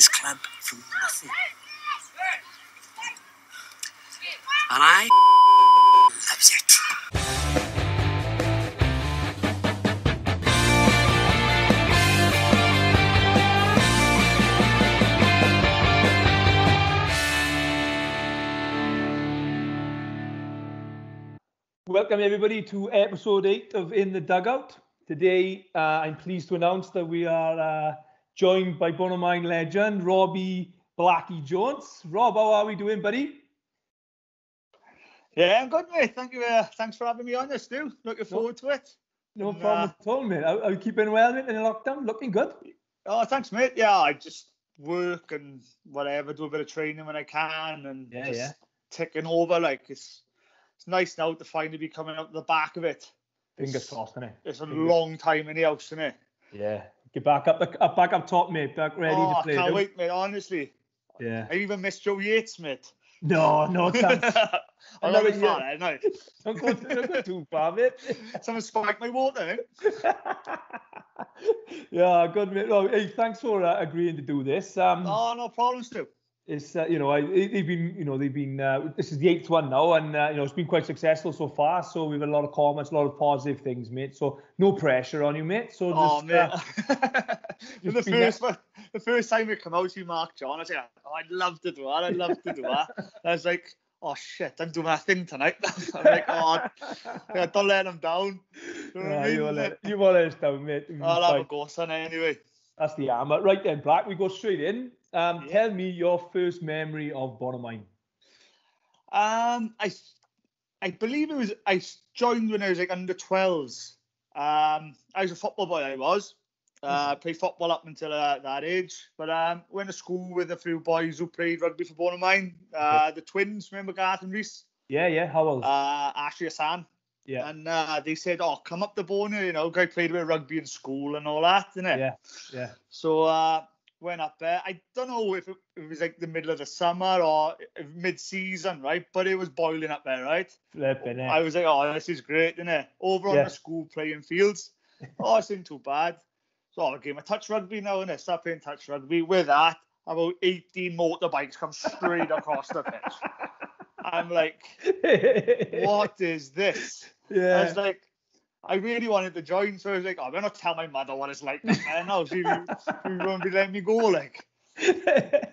his club from nothing. And I loves it. Welcome everybody to episode 8 of In the Dugout. Today I'm pleased to announce that we are joined by Bono Mine legend Robert Blacky Jones. Rob, how are we doing, buddy? Yeah, I'm good, mate. Thank you. Thanks for having me on this, Stu. Looking forward to it. No problem at all, mate. Are you keeping well, mate, in the lockdown? Looking good? Oh, thanks, mate. Yeah, I just work and whatever, do a bit of training when I can, and just ticking over. Like it's nice now to finally be coming out the back of it. Fingers crossed, innit? It's a long time in the house, isn't it? Yeah. Get back up top, mate. Back ready to play. I can't wait, mate. Honestly. Yeah. I even miss Joe Yates, mate. No chance. I'm not far, no. Don't go too far, mate. Someone spiked my water, eh? Yeah, good, mate. Well, hey, thanks for agreeing to do this. No problem, Stu. It's they've been this is the 8th one now, and it's been quite successful so far. So we've had a lot of comments, a lot of positive things, mate. So no pressure on you, mate. So mate. The first time we come out to Mark John, I said, I'd love to do that. I was like, oh shit, I'm doing that thing tonight. I'm like, don't let him down. You know what I mean? You won't let us down, mate. I'll have a go, son, anyway. That's the armour. Right then, Black, we go straight in. Tell me your first memory of Bono Mine. I believe I joined when I was like under 12s. I was a football boy, I was. Played football up until that age. But went to school with a few boys who played rugby for Bono Mine. The twins, remember Garth and Reese? Yeah. How old? Ashley Hassan. Yeah. And they said, come up to Bono, guy played a bit of rugby in school and all that, didn't it? Yeah. So went up there. I don't know if it was like the middle of the summer or mid-season, right? But it was boiling up there, right? Flipping it. I was like, this is great, isn't it? Over on the school playing fields. It's not too bad. So I gave my touch rugby now, and I started playing touch rugby. With that, about 18 motorbikes come straight across the pitch. I'm like, what is this? Yeah. I was like, I really wanted to join, so I was like, I'm going to tell my mother what it's like there now. She won't be letting me go, like.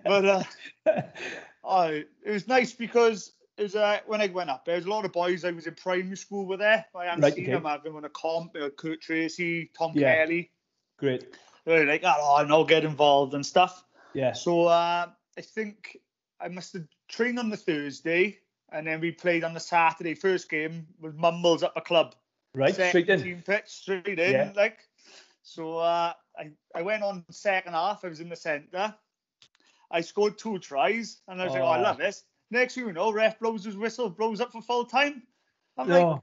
But it was nice because it was when I went up, there was a lot of boys I was in primary school with there. I hadn't seen them having on a comp, Kurt Tracy, Tom Kelly. Great. They were like, I'm not get involved and stuff. Yeah. So I think I must have trained on the Thursday, and then we played on the Saturday. First game was Mumbles up a club. Right, straight in. Team pitch, straight in, like. So I went on second half. I was in the centre. I scored 2 tries, and I was like, I love this. Next thing you know, ref blows his whistle, blows up for full time. I'm like,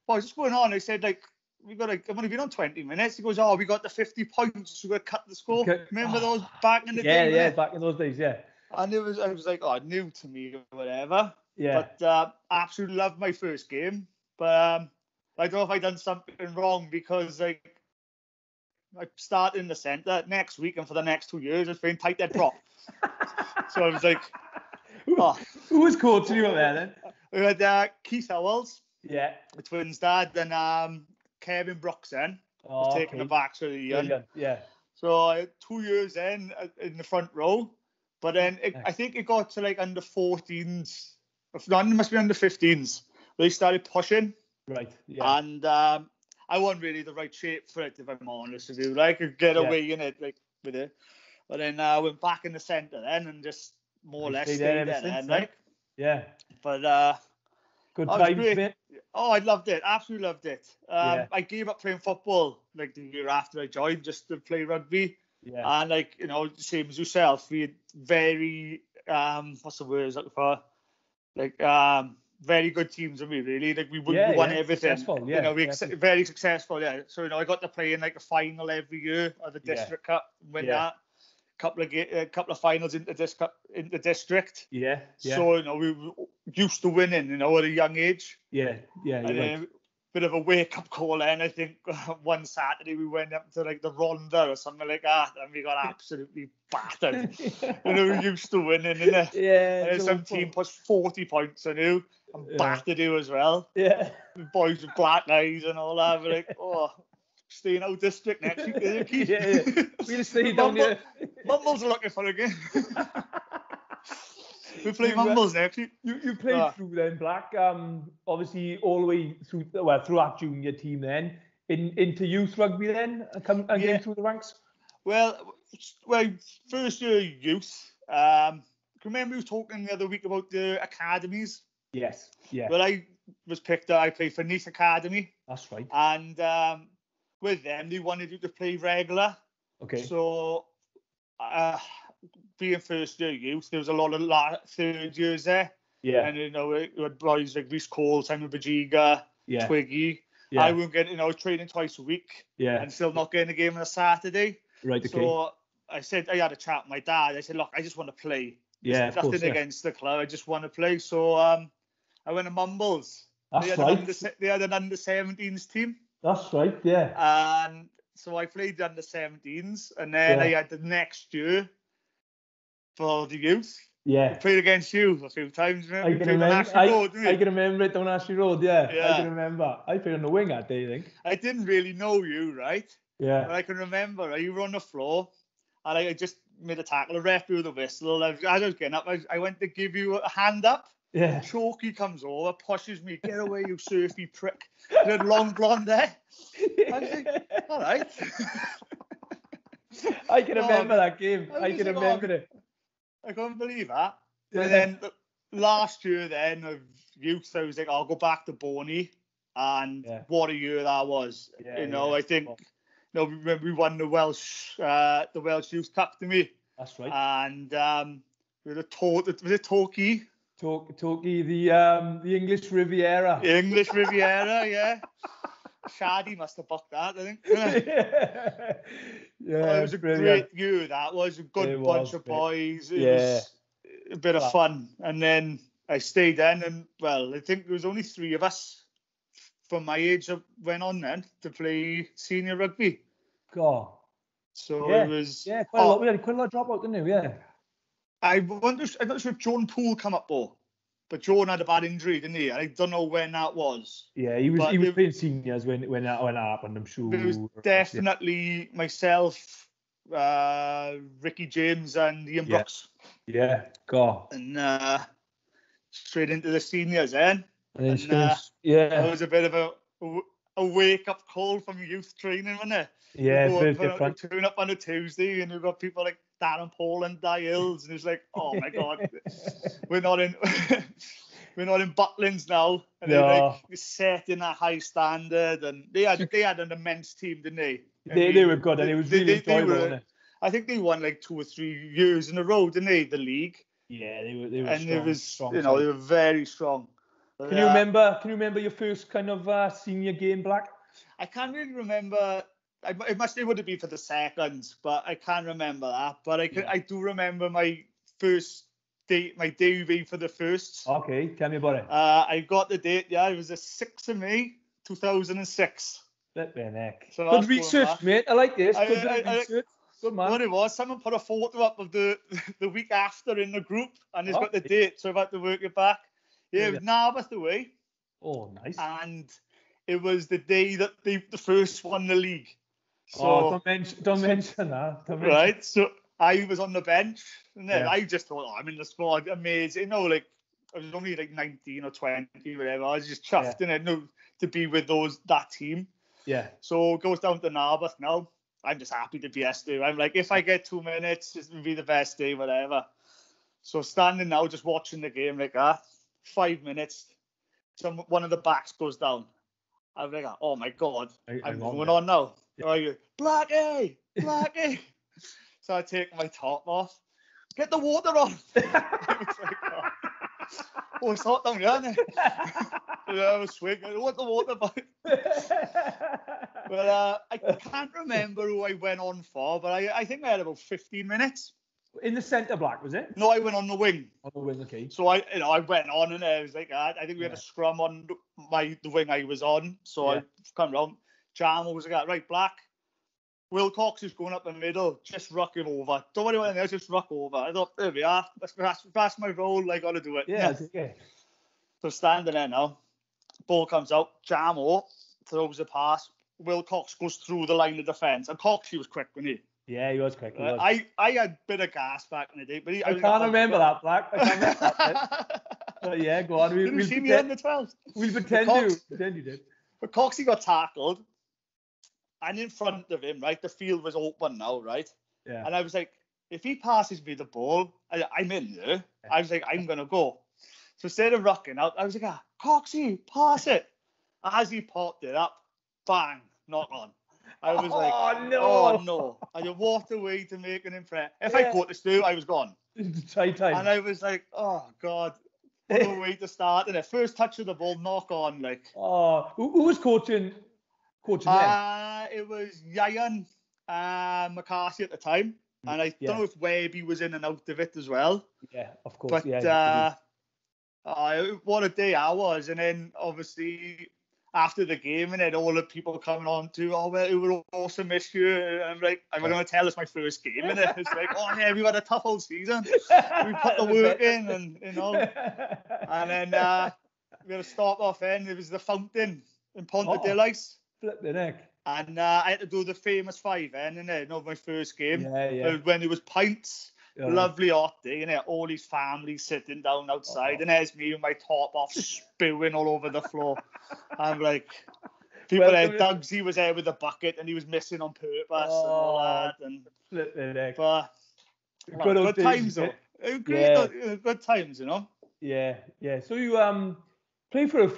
what's going on? I said, like, I've only been on 20 minutes. He goes, we got the 50 points. We got to cut the score. Okay. Remember those back in the day? Yeah, back in those days, yeah. And I was like, new to me or whatever. Yeah. But absolutely loved my first game. But I don't know if I done something wrong because I started in the centre next week, and for the next 2 years I was playing tight head prop. So I was like, who was coaching you up there then? We had Keith Howells, the twins' dad, and Kevin Brooks then was taking the backs for the year. Yeah. So I had 2 years then in the front row, but then I think it got to like under 14s. No, it must be under 15s. They started pushing. Right. Yeah. And I wasn't really the right shape for it, if I'm honest with you. Like, I could get away in it, like, with it. But then I went back in the centre then and just more or less stayed there then, like. Yeah. But good times, mate. I loved it. Absolutely loved it. I gave up playing football like the year after I joined just to play rugby. Yeah. And like, same as yourself, we had very what's the word I was looking for? Like very good teams of me, really. Like we won everything. Successful, very successful, yeah. So I got to play in like a final every year of the district cup, win that. Couple of finals into district. Yeah. So we were used to winning, at a young age. Yeah. And then bit of a wake-up call then. I think one Saturday we went up to like the Ronda or something like that, and we got absolutely battered. You know, we used to winning, innit? Yeah. And then some team puts 40 points on you and battered you as well. Yeah. The boys with black eyes and all that. We're like, oh, staying out district next week, is it, Keith? Yeah. We'll stay down here. Mumbles are looking for a game. We play Mumbles next week. You played through then, Black. Obviously all the way through through that junior team then into youth rugby then, came through the ranks. Well, first year youth. Remember we were talking the other week about the academies? Yes. Yeah. Well, I was picked up. I played for Nice Academy. That's right. And with them, they wanted you to play regular. Okay. So, being first year youth, there was a lot of third years there. Yeah. And, you know, we had boys like Reece Cole, Simon Bajiga, Twiggy. Yeah. I wouldn't get, training twice a week. Yeah. And still not getting a game on a Saturday. Right, okay. So I had a chat with my dad. I said, look, I just want to play. Yeah, There's nothing against the club. I just want to play. So I went to Mumbles. That's right. They had an under-17s team. That's right, yeah. And so I played the under-17s. And then I had the next year for the youth. Yeah. I played against you a few times. I can remember it on Ashley Road, yeah. I can remember. I played on the wing that day, I think. I didn't really know you, right? Yeah. But I can remember you were on the floor. And I just made a tackle. The ref blew the whistle. As I was getting up, I went to give you a hand up. Yeah. Chalky comes over, pushes me. Get away, you surfy prick. You had long blonde hair. I was like, all right. I can remember that game. I can remember it. I couldn't believe that. Yeah. And then last year then of youth, I was like, I'll go back to Boney. And what a year that was. Yeah, I think... we won the Welsh Youth Cup to me. That's right. And was it Torquay? Torquay, the English Riviera. The English Riviera, yeah. Shaddy must have booked that, I think. Yeah, it was a great year. That was a good bunch of boys. It was a bit of fun. And then I stayed in, and I think there was only 3 of us from my age that went on then to play senior rugby. God. So it was quite a lot. We had quite a lot of dropout, didn't we? Yeah. I'm not sure if John Poole come up though, but John had a bad injury, didn't he? I don't know when that was. Yeah, he was playing seniors when that happened, I'm sure. It was definitely myself, Ricky James, and Ian Brooks. Yeah, God. And straight into the seniors then. And it was a bit of a wake-up call from youth training, wasn't it? Yeah, very different. Turn up on a Tuesday and you've got people like Darren Paul and Di Hills, and it's like, oh my God, we're not in Butlins now, and they're like setting a high standard, and they had an immense team, didn't they? They were good, and it was really enjoyable, wasn't it? I think they won like 2 or 3 years in a row, didn't they? The league. Yeah, they were. And strong, it was, strong, they were very strong. But, Can you remember your first kind of senior game, Black? I can't really remember. It would have been for the seconds, but I can't remember that. But I do remember my debut for the firsts. Okay, tell me about it. I got the date. Yeah, it was the 6th of May, 2006. Flipping heck. So good research, mate. I like this. Good research. Good man. What it was, someone put a photo up of the week after in the group, and it's got the date, so I've had to work it back. Yeah, it was Narberth away. Oh, nice. And it was the day that they first won the league. So, don't mention that. Right, so I was on the bench, and then I just thought, I'm in the squad, amazing. I was only like 19 or 20, whatever. I was just chuffed, to be with that team. Yeah. So it goes down to Narberth now. I'm just happy to be SDU. I'm like, if I get 2 minutes, it's going to be the best day, whatever. So standing now, just watching the game like that, 5 minutes, one of the backs goes down. I'm like, oh my God, I'm going on now. Yeah. I go, Blacky! So I take my top off. Get the water on! I was like, oh, it's hot down here, isn't it? I was swigging. I want the water back. But I can't remember who I went on for, but I think I had about 15 minutes. In the centre back, was it? No, I went on the wing. On the wing, okay. So I went on and I was like, I think we had a scrum on the wing I was on. So I come round. Jam was like, right, Black. Wilcox is going up the middle, just ruck him over. Don't worry about anything else, just ruck over. I thought, there we are. That's my role. I got to do it. Yeah, okay. So standing there now, ball comes out. Jamo throws the pass. Wilcox goes through the line of defence. And Coxie was quick, wasn't he? Yeah, he was quick. He was. I had a bit of gas back in the day, but I can't remember that, Black. I can't remember that. But yeah, go on. Didn't you see me on the 12th? We'll pretend you did. But Coxie got tackled, and in front of him, right, the field was open now, right? Yeah. And I was like, if he passes me the ball, I'm in there. Yeah. I was like, I'm going to go. So instead of rocking out, I was like, Coxie, pass it. As he popped it up, bang, knock on. I was like, oh no. I just walked away to make an impression. If I caught the Stu, I was gone. Tight time. And I was like, oh God, what a way to start. And the first touch of the ball, knock on. Like, oh, who was coaching then? It was Yayan McCarthy at the time. And I don't know if Webby was in and out of it as well. Yeah, of course. But what a day I was. And then obviously after the game, and then all the people coming on to, oh, well, it was awesome this year. And I'm like, am I going to tell us my first game? And it's like, oh, yeah, we had a tough old season. We put the work in, and, you know. And then we had to start off then. It was the fountain in Ponte de Lice. Flip the neck. And I had to do the famous 5 then, and then, my first game. Yeah. When it was pints. Yeah. Lovely hot day, and all these families sitting down outside, and there's me with my top off, spewing all over the floor. I'm like, people there, Dugsy was there with a bucket, and he was missing on purpose and all that. And flip the neck. But good times though. Great, good times, you know. Yeah. So you played for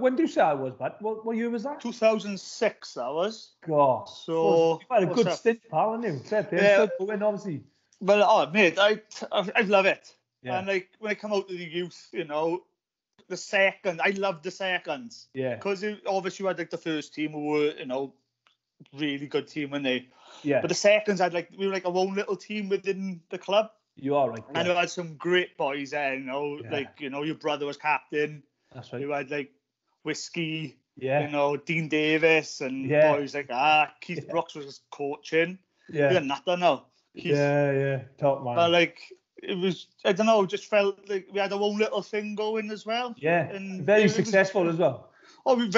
when did you say I was, Pat? What year was that? 2006, that was. God. So you had a good stint, pal, haven't you? Fair play, obviously. Well, mate, I love it. Yeah. And like when I come out to the youth, the second, I love the seconds. Yeah. Because obviously you had like the first team who were, really good team, weren't they? Yeah. But the seconds, we were like our own little team within the club. You are right. Yeah. And we had some great boys there, your brother was captain. That's right. You had like Whiskey, Dean Davis, and boys like that. Keith Brooks was coaching. Yeah. We had nothing now. Top man. But like it was, I don't know, just felt like we had our own little thing going as well. Yeah. And very successful as well. We're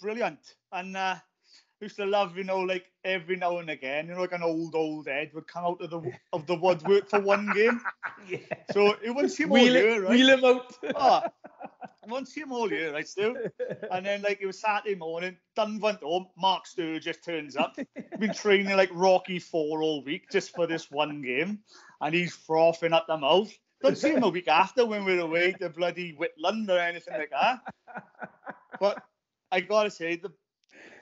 brilliant. And we used to love, like every now and again, like an old Ed would come out of the woodwork for one game. Yeah. So it wouldn't seem all year, right? Wheel him out. I won't see him all year, right, Stu? And then, like, it was Saturday morning, Dunn went home, Mark Sturgis turns up. Been training like Rocky 4 all week just for this one game, and he's frothing at the mouth. Don't see him a week after when we're away to bloody Whitland or anything like that. But I gotta say, the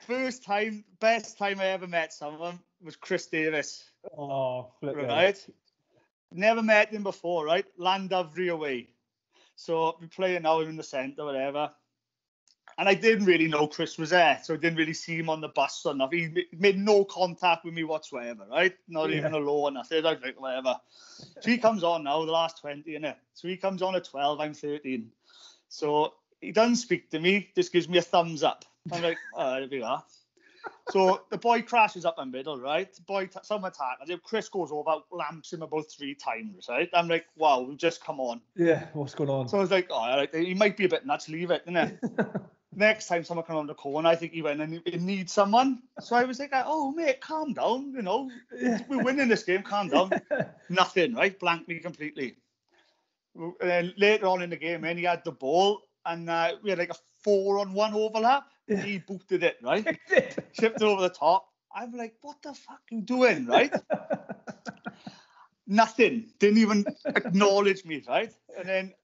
best time I ever met someone was Chris Davis. Oh, flip right? Never met him before, right? Llandovery away. So we're playing now in the centre, whatever. And I didn't really know Chris was there, so I didn't really see him on the bus or nothing. He made no contact with me whatsoever, right? Not even a low or nothing. I was like, whatever. So he comes on now, the last 20, innit? So he comes on at 12, I'm 13. So he doesn't speak to me, just gives me a thumbs up. I'm like, there we are. So the boy crashes up the middle, right? Someone tackles him. Chris goes over, lamps him about 3 times, right? I'm like, wow, we've just come on. Yeah, what's going on? So I was like, he might be a bit nuts, leave it, innit? Next time someone comes on the corner, I think he went and he needs someone. So I was like, oh, mate, calm down, We're winning this game, calm down. Nothing, right? Blanked me completely. And then later on in the game, he had the ball, and we had like a 4-on-1 overlap. Yeah. He booted it, right? Shipped it over the top. I'm like, what the fuck are you doing, right? Nothing. Didn't even acknowledge me, right? And then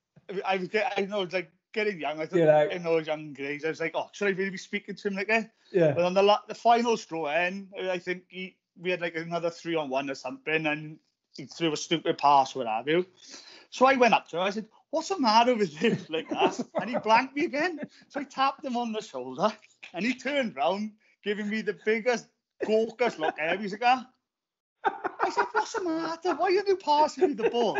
I was like getting young. I thought, in those young days, I was like, oh, should I really be speaking to him like that? Yeah. But on the final straw end, I think we had like another 3-on-1 or something, and he threw a stupid pass, what have you. So I went up to him. I said, what's the matter with him like that? And he blanked me again. So I tapped him on the shoulder, and he turned round, giving me the biggest, gawkest look ever. He's like, I said, what's the matter? Why are you passing me the ball?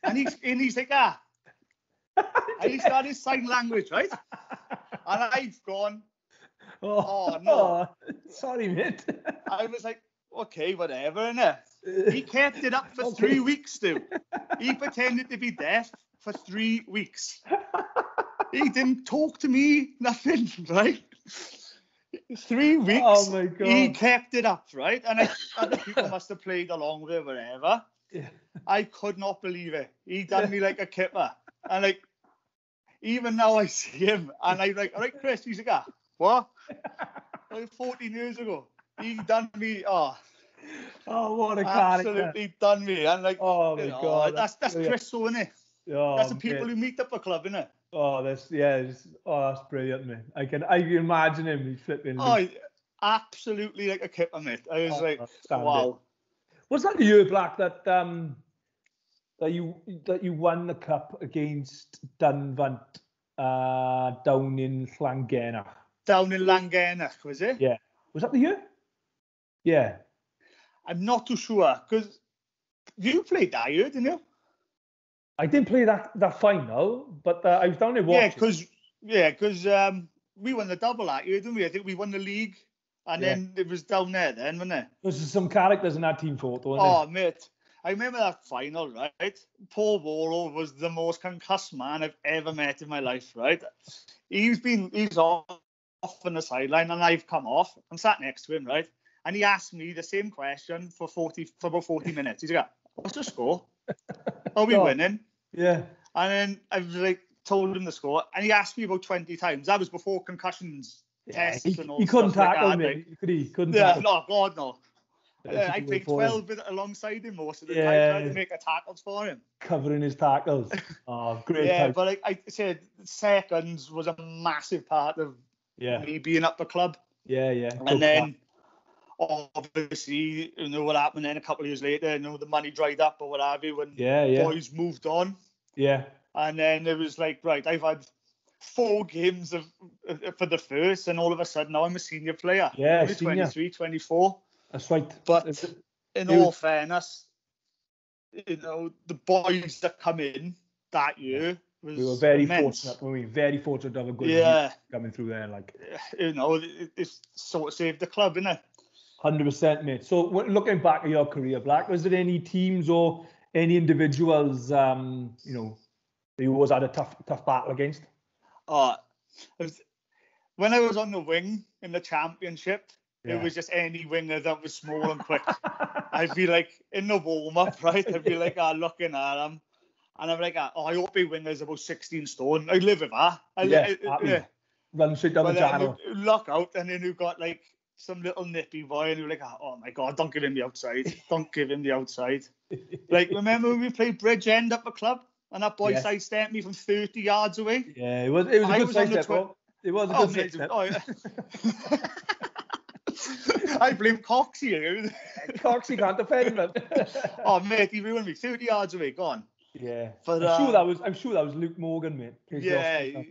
And he's like, And he started his sign language, right? And I've gone, oh no. Sorry, mate. I was like, okay, whatever, innit? He kept it up for 3 weeks, Stu. He pretended to be deaf for 3 weeks. He didn't talk to me, nothing, right? 3 weeks. Oh my God. He kept it up, right? And other people must have played along with it, whatever. Yeah. I could not believe it. He done me like a kipper. And like, even now I see him and I'm like, all right, Chris, he's like, what? Like 14 years ago. He done me, what a character. absolutely done me. And like, oh my God. That's Chris, so, isn't it? Oh, That's the people who meet up a club, isn't it? Oh, that's brilliant, man. I can imagine him. He's flipping. Oh, absolutely like a kipper, mate. I was like, wow. Was that the year, Black, that you won the cup against Dunvant down in Llangennach? Down in Llangennach, was it? Yeah. Was that the year? Yeah. I'm not too sure because you played that year, didn't you? I didn't play that final, but I was down there watching. Yeah, because we won the double that year, didn't we? I think we won the league, and then it was down there then, wasn't it? There's some characters in that team photo, Oh, mate. I remember that final, right? Paul Worrell was the most concussed man I've ever met in my life, right? He's off on the sideline, and I've come off. I'm sat next to him, right? And he asked me the same question for about 40 minutes. He's like, what's the score? Are we winning? Yeah. And then I was like, told him the score, and he asked me about 20 times. That was before concussions tests and all. He couldn't tackle like me. Like, could he? Couldn't yeah, tackle. no, God, no. I played 12 alongside him most of the time, trying to make a tackles for him. Covering his tackles. Oh, great. Yeah, but like I said, seconds was a massive part of me being up the club. Yeah. And then, obviously, you know what happened then a couple of years later, you know, the money dried up or what have you, and boys moved on. Yeah. And then it was like, right, I've had 4 games for the first, and all of a sudden now I'm a senior player. Yeah, I'm 23, 24. That's right. But in all fairness, you know, the boys that come in that year was we were very immense. fortunate. We were very fortunate to have a good year coming through there. Like, you know, it sort of saved the club, innit? 100%, mate. So looking back at your career, Black, was there any teams or any individuals, you know, that you always had a tough battle against? When I was on the wing in the championship, it was just any winger that was small and quick. I'd be like, in the warm-up, right? I'd be like, looking at him. And I'm like, I hope he winger's about 16 stone. I live with that. Run straight down the channel. Look out, and then you got like some little nippy boy, and you're like, oh my God, don't give him the outside. Don't give him the outside. Like, remember when we played Bridgend up the club? And that boy sidestepped me from 30 yards away. Yeah, it was a good sidestep, bro. It was a good sidestep. I blame Coxie. Coxie can't defend him. Oh, mate, he ruined me. 30 yards away, gone. Yeah. But, I'm sure that was Luke Morgan, mate. Yeah,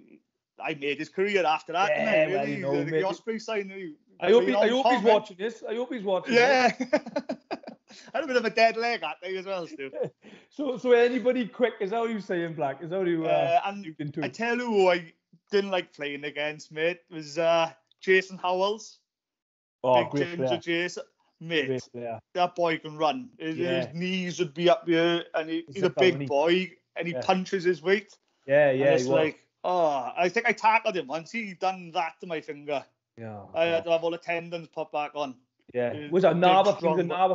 I made his career after that. Yeah, well, you know, the Osprey sign. I hope he's watching this. I hope he's watching. Yeah. I had a bit of a dead leg that day as well, Stu. So anybody quick, is that what you saying, Black? Is that what you I tell you who I didn't like playing against, mate, was Jason Howells. Oh, Big ginger Jason. Mate, that boy can run. His knees would be up here, and he's a big boy, and he punches his weight. Yeah. And it's like, I think I tackled him once. He done that to my finger. Yeah. I had to have all the tendons pop back on. Yeah. Was that Narberth?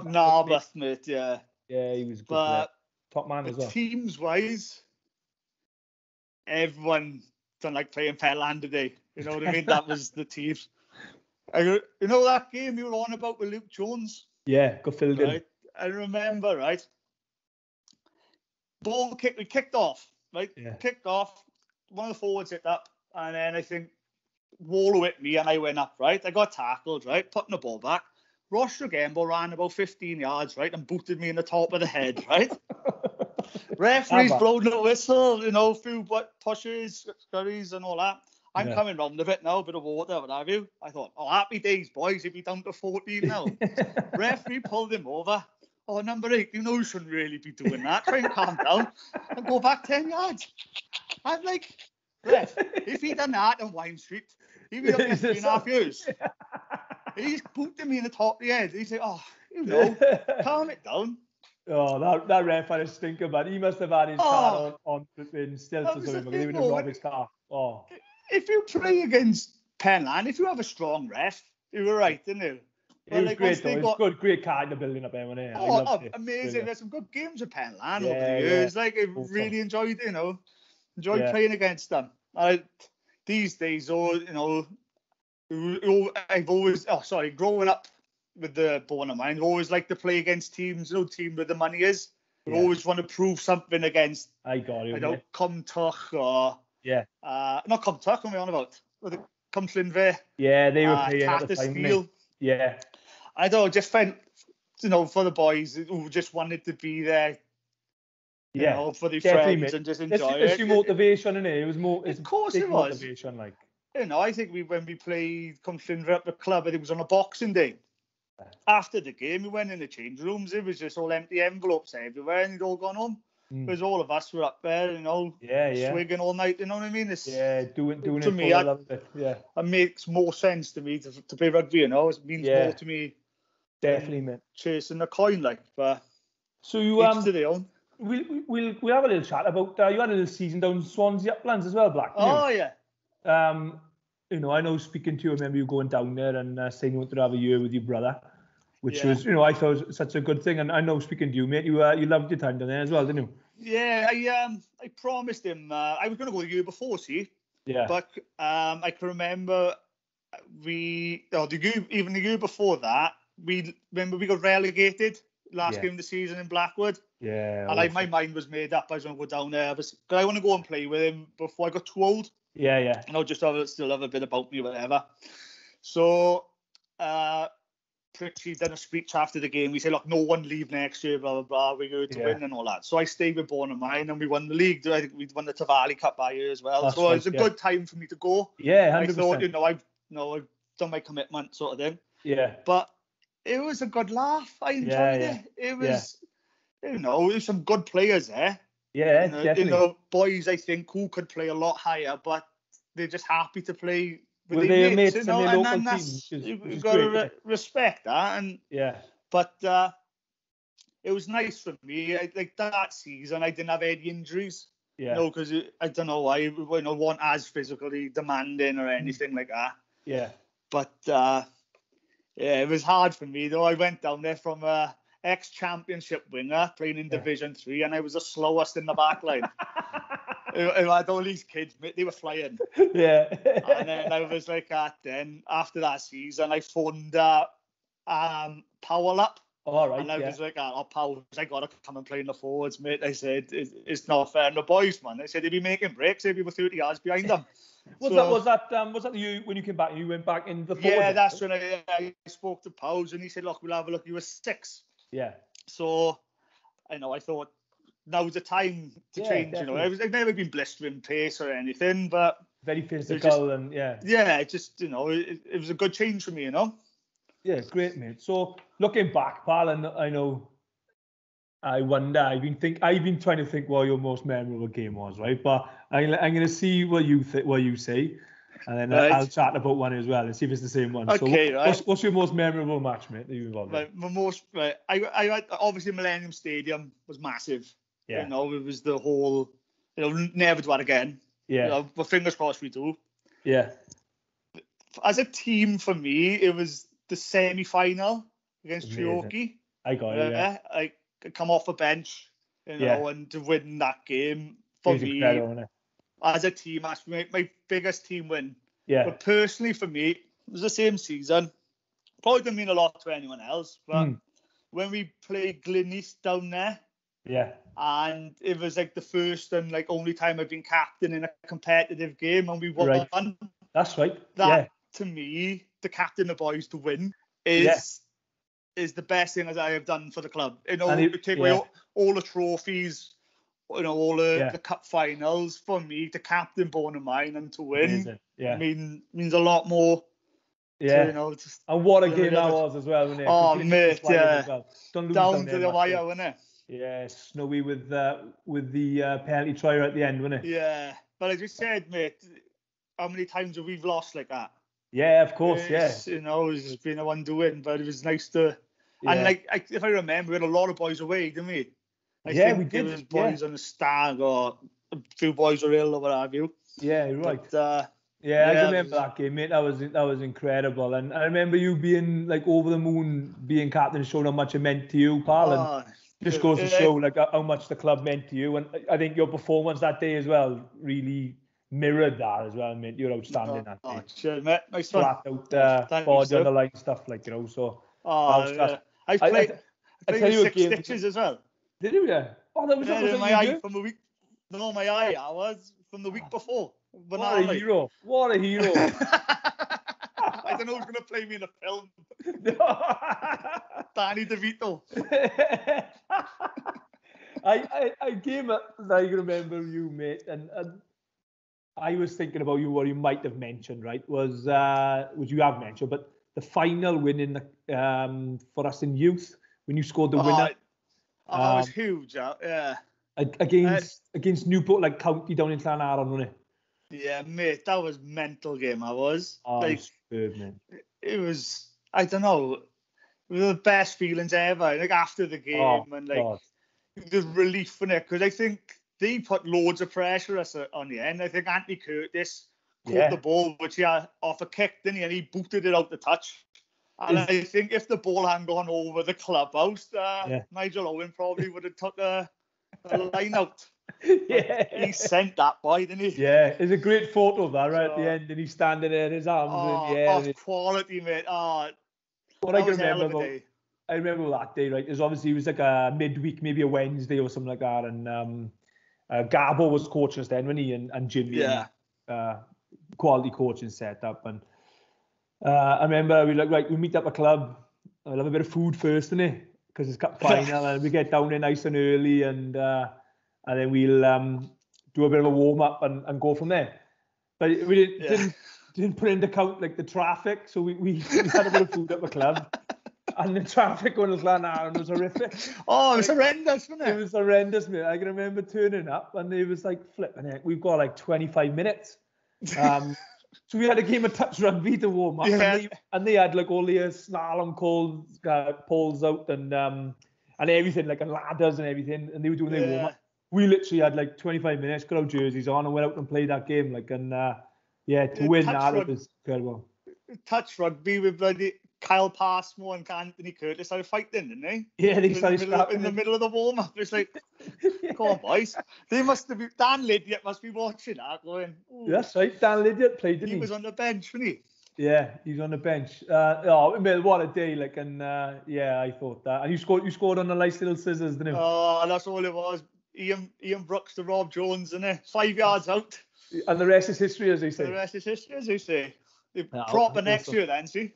Narberth, mate, yeah. Yeah, he was a good top man as well. Teams-wise, everyone don't like playing Petland today. You know what I mean? That was the teams. You know that game you were on about with Luke Jones? Yeah, got filled in. I remember, right? We kicked off, right? Yeah. Kicked off, one of the forwards hit up, and then I think Wallow hit me and I went up, right? I got tackled, right? Putting the ball back. Ross Regembo ran about 15 yards, right? And booted me in the top of the head, right? Referee's blown the whistle, you know, few pushes, scurries and all that. I'm coming round a bit now, a bit of water, what have you. I thought, happy days, boys, if you're down to 14 now. Referee pulled him over. oh, number 8, you shouldn't really be doing that. Try and calm down and go back 10 yards. I'm like, ref, if he'd done that on Wine Street, he'd be up there 3.5 years. He's booted me in the top of the head. He's like, oh, calm it down. Oh, that ref had a stinker, but he must have had his car on flipping stilts or something, because he would have robbed his car. Oh. If you play against Penland, if you have a strong ref, you were right, didn't you? It was great, though. It was good, great character building up there, wasn't it? Oh, amazing. There's some good games at Penland over the years. Like, I really enjoyed, enjoyed playing against them. These days, I've always, growing up with the bone of mine, I always like to play against teams, team where the money is. We always want to prove something against, Comtuck or, not Comtuck, what am I on about? Cumflinve. Yeah, they were playing at the time. Yeah. I don't just find, for the boys who just wanted to be there, for their friends and just enjoy it. It's your motivation, isn't it? It was more. Of course it was. Motivation, like. I think when we played Cumflinve at the club, it was on a Boxing Day. After the game, we went in the change rooms. It was just all empty envelopes everywhere, and they'd all gone home. Because all of us were up there, swigging all night. You know what I mean? Doing to it me, for a little bit. Yeah, it makes more sense to me to play rugby. It means more to me. Definitely, man. Chasing the coin, like. But so you to their own. We'll have a little chat about you had a little season down in Swansea Uplands as well, Black. Yeah. I know speaking to you, I remember you going down there and saying you wanted to have a year with your brother, which was, I thought was such a good thing. And I know speaking to you, mate, you loved your time down there as well, didn't you? Yeah, I promised him I was going to go the year before, see. Yeah. But I can remember the year before that, we got relegated last game of the season in Blackwood. Yeah. And my mind was made up. I was going to go down there. I want to go and play with him before I got too old. Yeah. And I'll just still have a bit about me or whatever. So, Pritchie done a speech after the game. We said, look, no one leave next year, blah, blah, blah. We're going to win and all that. So I stayed with Born of Mine and we won the league. I think we won the Tavali Cup that year as well. That's so it was a good time for me to go. Yeah, 100%. I thought, I've done my commitment sort of thing. Yeah. But it was a good laugh. I enjoyed it. It was, there's some good players there. Yeah, definitely. Boys, I think, who could play a lot higher, but they're just happy to play with their mates, and their local teams. Which You've is got great, to respect that. And but it was nice for me. Like that season, I didn't have any injuries. Yeah. Because I don't know why. I wasn't as physically demanding or anything like that. Yeah. But it was hard for me though. I went down there from ex-championship winner playing in Division 3, and I was the slowest in the back line. I had all these kids, they were flying. Yeah. And then I was like then after that season, I phoned Powell up. All right. And I was like, Powell, I got to come and play in the forwards, mate. I said, it's not fair on the boys, man. I said, they'd be making breaks, they'd be 30 yards behind them. Was that you when you came back? You went back in the forward? Yeah, that's when I spoke to Powell, and he said, look, we'll have a look. You were 6. Yeah. So, I thought now's the time to change. Definitely. I've never been blistering pace or anything, but very physical and it just it was a good change for me, Yeah, great, mate. So looking back, pal, and I wonder. I've been trying to think what your most memorable game was, right? But I'm going to see what you say, and then I'll chat about one as well and see if it's the same one. Okay, so what's your most memorable match, mate, that you've involved in? I obviously Millennium Stadium was massive. Yeah. It was the whole, never do that again. Yeah. But fingers crossed we do. Yeah. As a team, for me, it was the semi-final against Treorchy. I got it. Yeah. I come off a bench, and to win that game for me, as a team, that's my biggest team win. Yeah. But personally, for me, it was the same season. Probably didn't mean a lot to anyone else, but when we played Glynneath down there, and it was like the first and like only time I've been captain in a competitive game, and we won. Right. That's right. That to me, the captain the boys to win is the best thing as I have done for the club. Take away all the trophies, all the cup finals. For me, to captain Born of Mine and to win means a lot more Yeah. To, just, and what a game that was as well, wasn't it? Oh, mate, yeah. Well. Don't lose down to the wire, wasn't it? Yeah, snowy with the penalty try at the end, wasn't it? Yeah, but as you said, mate, how many times have we lost like that? Yeah, of course, it's been a one to win, but it was nice to. Yeah. And if I remember, we had a lot of boys away, didn't we? I think we did. There was boys on the stag, or a few boys were ill, or what have you. Yeah, you're right. But, I remember that game, mate. That was incredible, and I remember you being like over the moon, being captain, showing how much it meant to you, pal. And just goes to show like how much the club meant to you, and I think your performance that day as well really mirrored that as well, mate. You're outstanding that day. Sure, mate. Nice one. Flat out, body on the line stuff, like, So. I played with 6 stitches as well. Did you? Yeah. Oh, that was my eye from the week. No, my eye was from the week before. What a hero! What a hero! I don't know who's gonna play me in a film. Danny DeVito. I came up. I remember you, mate, and I was thinking about you. What you might have mentioned, right? Was you have mentioned, but the final win in the for us in youth when you scored the winner. That was huge. Yeah. Against Newport, like county down in Llanarron, wasn't it? Yeah, mate, that was mental game. I was. Superb, man. It was. I don't know. It was the best feelings ever. Like after the game and the relief in it, because I think they put loads of pressure on the end. I think Anthony Curtis caught the ball, which he had off a kick, didn't he? And he booted it out the touch. And I think if the ball hadn't gone over the clubhouse, Nigel Owen probably would have took a line out. Yeah, he sent that boy, didn't he? Yeah, there's a great photo of that right at the end, and he's standing there, his arms in the air. Of quality, mate. What I can remember I remember that day, right? Is obviously it was like a midweek, maybe a Wednesday or something like that, and Gabo was coaching us then, wasn't he? And Jimmy, quality coaching setup, and I remember we like, right, we meet up a club, we'll have a bit of food first, innit? Because it's cup final, and we get down there nice and early, and then we'll do a bit of a warm up and go from there. But we didn't put into account like the traffic, so we had a bit of food at the club, and the traffic going to Llanarron was horrific. Oh, it was horrendous, wasn't it? It was horrendous, mate. I can remember turning up, and it was like flipping it. We've got like 25 minutes. So we had a game of touch rugby to warm up, and they had like all the slalom poles out and everything, like and ladders and everything, and they were doing their warm up. We literally had like 25 minutes, got our jerseys on, and went out and played that game. Like, and to win that, it was incredible. Touch rugby with bloody Kyle Passmore and Anthony Curtis started fighting, didn't they? Yeah, they started in the middle of the warm up. It's like, come on, boys. They must have been. Dan Lydiate must be watching that, going. Ooh. That's right. Dan Lydiate played, didn't he? He was on the bench, wasn't he? Yeah, he's on the bench. What a day! Like, and I thought that. And you scored on the nice little scissors, didn't you? Oh, that's all it was. Ian Brooks to Rob Jones, isn't it? 5 yards out. And the rest is history, as they say. The rest is history, as they say. Proper next year, then, see?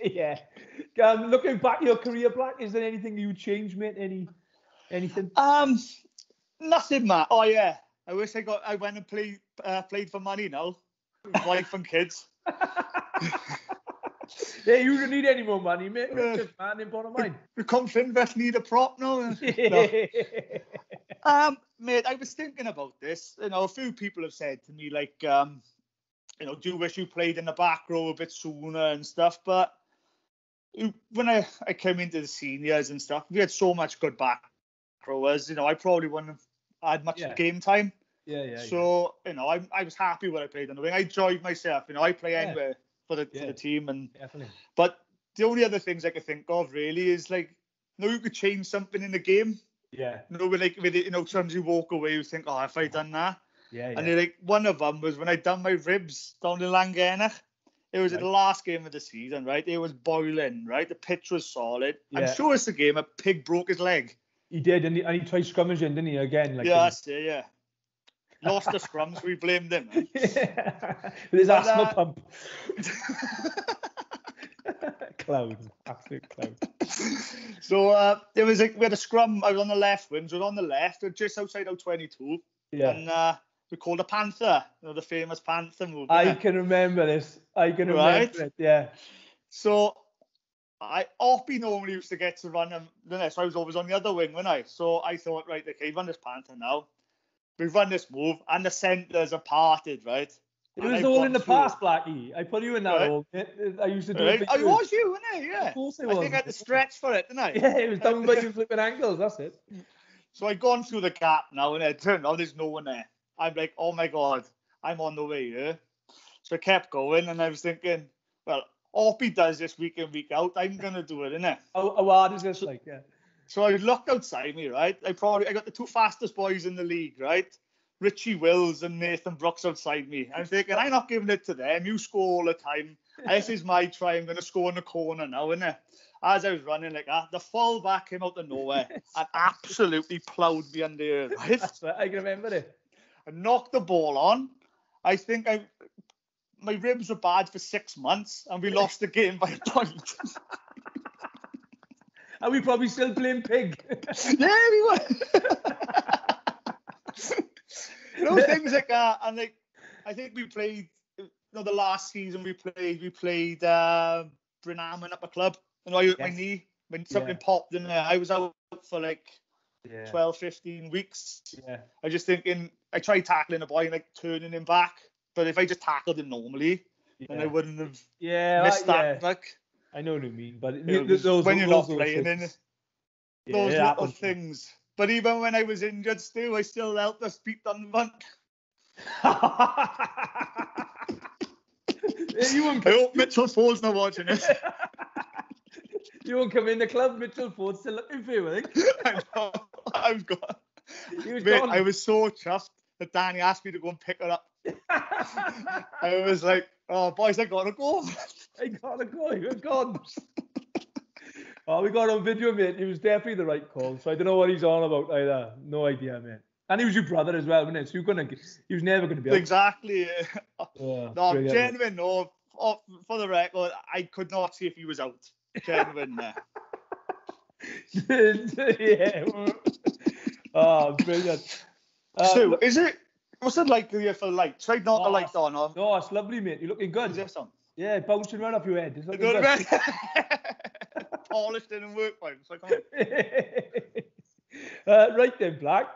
Yeah. Looking back at your career, Black, is there anything you would change, mate? Anything? Nothing, Matt. Oh yeah. I wish I went and played for money now. Wife and kids. Yeah, you don't need any more money, mate. Just man in bottom line. The Finvest need a prop now. No. Mate, I was thinking about this. A few people have said to me, like, do you wish you played in the back row a bit sooner and stuff? But when I came into the seniors and stuff, we had so much good back rowers. I probably wouldn't have had much game time. So, I was happy when I played on the wing. I enjoyed myself. I play anywhere for the team. And definitely. But the only other things I could think of really is like, you could change something in the game. Yeah. With it, sometimes you walk away, you think, if I done that. Yeah. And like one of them was when I done my ribs down in Langennach. It was the last game of the season, right? It was boiling, right? The pitch was solid. Yeah. I'm sure it's the game a pig broke his leg. He did, and he tried scrummaging, didn't he? Again, like that's it, yeah. Lost the scrums, we blamed him. Right? With his asthma pump. Cloud, absolute cloud. So there was we had a scrum. I was on the left wing, so on the left, just outside out 22. Yeah. And we called a panther, the famous panther movie. I can remember this. I can remember it, yeah. So, Oppie normally used to get to run so I was always on the other wing, wasn't I? So I thought, right, okay, run this panther now. We run this move, and the centres are parted, right? It was all in the past, Blacky. I put you in that role. I used to do it for you. I was you, wasn't it? Yeah. Of course it was. I think I had to stretch for it, didn't I? Yeah, it was down by your flipping ankles, that's it. So I'd gone through the gap now, and it turned out there's no one there. I'm like, oh my God, I'm on the way here. So I kept going, and I was thinking, well, Oppie does this week in, week out. I'm going to do it, innit? How hard is this, like, yeah? So I looked outside me, right? I got the two fastest boys in the league, right? Richie Wills and Nathan Brooks outside me. I'm thinking, I'm not giving it to them. You score all the time. This is my try. I'm going to score in the corner now, innit? As I was running like that, the full back came out of nowhere and absolutely ploughed me under here, right? That's right. I can remember it. I knocked the ball on. I think my ribs were bad for 6 months, and we lost the game by a point. And we probably still playing pig. Yeah, we were. Things like that. And like, I think we played, the last season we played Brenhaman up a club. I hurt my knee when something popped in there. I was out for like 12, 15 weeks. Yeah. I just thinking, I tried tackling a boy and like turning him back. But if I just tackled him normally, then I wouldn't have missed that. Like, I know what you mean, but when you're not playing in those little things. But even when I was injured still, I still helped us beat Dunvant. I hope Mitchell Ford's not watching this. You won't come in the club, Mitchell Ford's still looking for you, I think. I know. I was gone. I was so chuffed that Danny asked me to go and pick her up. I was like, oh, boys, I gotta go. You're gone. Oh, we got on video, mate. It was definitely the right call. So I don't know what he's on about either. No idea, mate. And he was your brother as well, wasn't it? So he was never going to be out. Exactly. No, genuine, no. For the record, I could not see if he was out. Genuine, yeah. Oh, brilliant. So, what's it like here for the light? Try not the light on. Or... No, it's lovely, mate. You're looking good. Is this on? Yeah, bouncing right off your head. It's looking good. Polished in and work by. Right then, Black.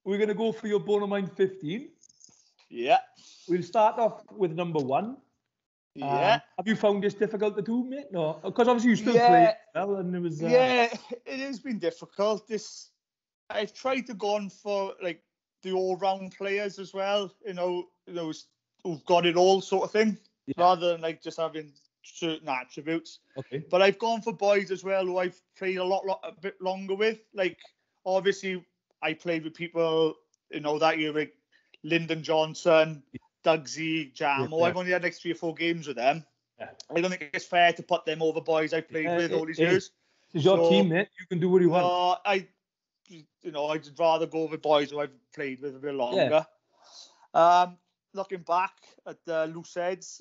We're going to go for your bone of mine 15. Yeah. We'll start off with number 1. Yeah. Have you found this difficult to do, mate? No, because obviously you still play well, and it was. Yeah, it has been difficult. I've tried to go on for like the all-round players as well. Those who've got it all, sort of thing, rather than like just having certain attributes. Okay. But I've gone for boys as well who I've played a bit longer with. Like obviously, I played with people that year, like Lyndon Johnson, Dugsy, Jamo. I've only had like 3 or 4 games with them. Yeah. I don't think it's fair to put them over boys I played with all these years. It's your team, mate. You can do what you want. I'd rather go with boys who I've played with a bit longer. Yeah. Looking back at the loose heads,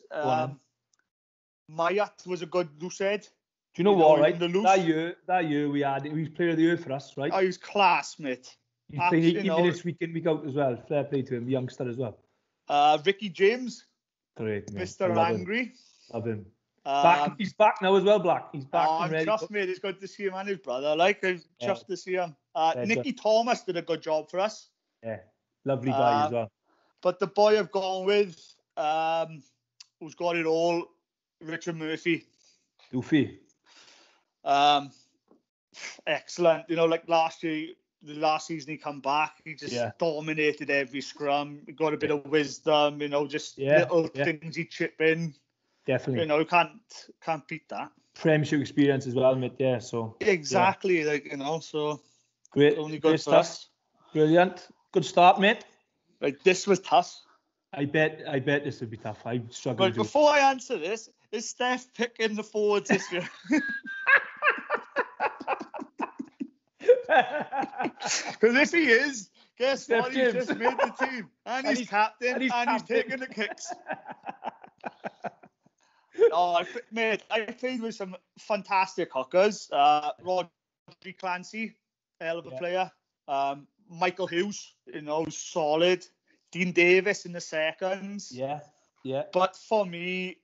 Mayat was a good loose head. Do you know what, right? That year we was player of the year for us, right? I was class, mate. He's playing 80 minutes week in, week out as well. Fair play to him, the youngster as well. Ricky James. Great, mate. Mr. Angry. Love him. He's back now as well, Black. He's back. I'm chuffed, mate. It's good to see him and his brother. I'm chuffed to see him. Nicky Thomas did a good job for us. Yeah, lovely guy as well. But the boy I've gone with, who's got it all, Richard Murphy. Doofy. Excellent. Like last year, the last season he come back, he just dominated every scrum. He got a bit of wisdom, just little things he chip in. Definitely. Can't beat that. Premiership experience as well, mate. Yeah, so. Exactly. So. Great. Only good stuff. Us. Brilliant. Good start, mate. Like this was tough. I bet this would be tough. I struggle. But before I answer this, is Steph picking the forwards this year? Because if he is, guess Steph what? James. He's just made the team. And he's captain. And he's taking the kicks. Mate, I played with some fantastic hookers. Rodri Clancy, hell of a player. Michael Hughes, solid. Dean Davis in the seconds. Yeah, yeah. But for me,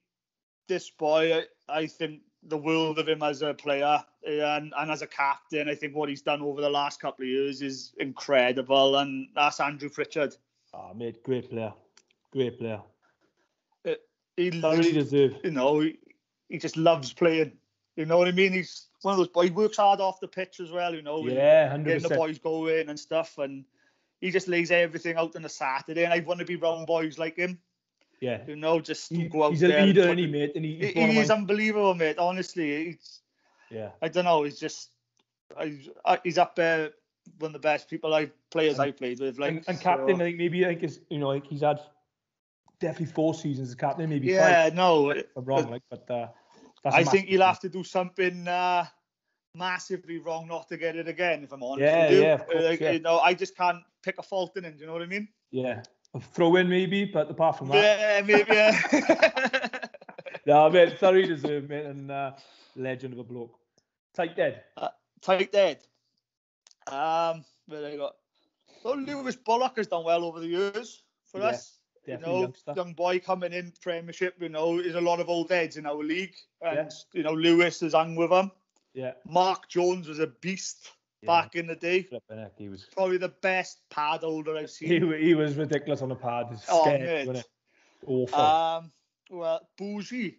this boy, I think the world of him as a player and as a captain. I think what he's done over the last couple of years is incredible, and that's Andrew Pritchard. Oh, mate, great player. Great player. He Thoroughly deserved. You know, he just loves playing. You know what I mean? He's one of those boys. He works hard off the pitch as well, you know. Yeah, 100%. Getting the boys going and stuff, and he just lays everything out on a Saturday, and I want to be round boys like him. Yeah. You know, just go out he's there. He's a leader, isn't he, mate? And he is unbelievable, mate. Honestly, I don't know. He's just, he's up there, one of the best players I've played with. Like, and captain, I think is, you know, like he's had definitely 4 seasons as captain, maybe 5. Yeah, no, I'm wrong, like, but I think he'll have to do something massively wrong not to get it again. If I'm honest with you, of course, you know, I just can't pick a fault in him. Do you know what I mean? Yeah. A throw in maybe, but apart from that. Yeah, maybe, yeah. No, mate, thoroughly deserved, mate, and legend of a bloke. Tight dead. Tight dead. Where I got. Well, Lewis Bullock has done well over the years for us. You know, young boy coming in Premiership. You know, there's a lot of old heads in our league, and you know, Lewis has hung with them. Yeah. Mark Jones was a beast. Back in the day, he was probably the best pad holder I've seen. He was ridiculous on the pad. Scared, wasn't it? Awful. Well, Bougie,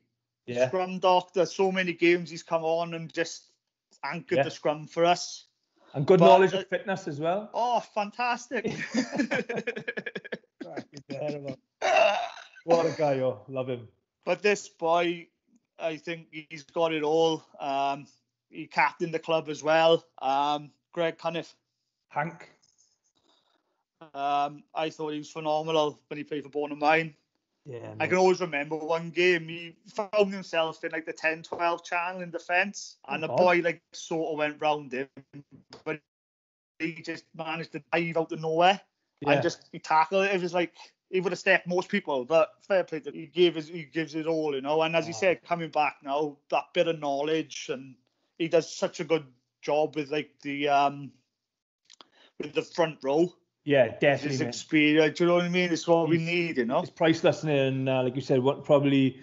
scrum doctor. So many games he's come on and just anchored the scrum for us. And good knowledge of fitness as well. Oh, fantastic! What a guy, yo! Love him. But this boy, I think he's got it all. He captained the club as well. Greg Cunniff. Hank. I thought he was phenomenal when he played for Bournemouth Mine. Yeah, I can always remember one game he found himself in like the 10-12 channel in defence, and the boy like sort of went round him, but he just managed to dive out of nowhere and just he tackled it. It was like he would have stepped most people, but fair play to him. He gives it all, you know. And as he said, coming back now, that bit of knowledge, and he does such a good job with like the front row. Yeah, definitely. His experience, do you know what I mean? It's what we need, you know. It's priceless, and like you said, probably.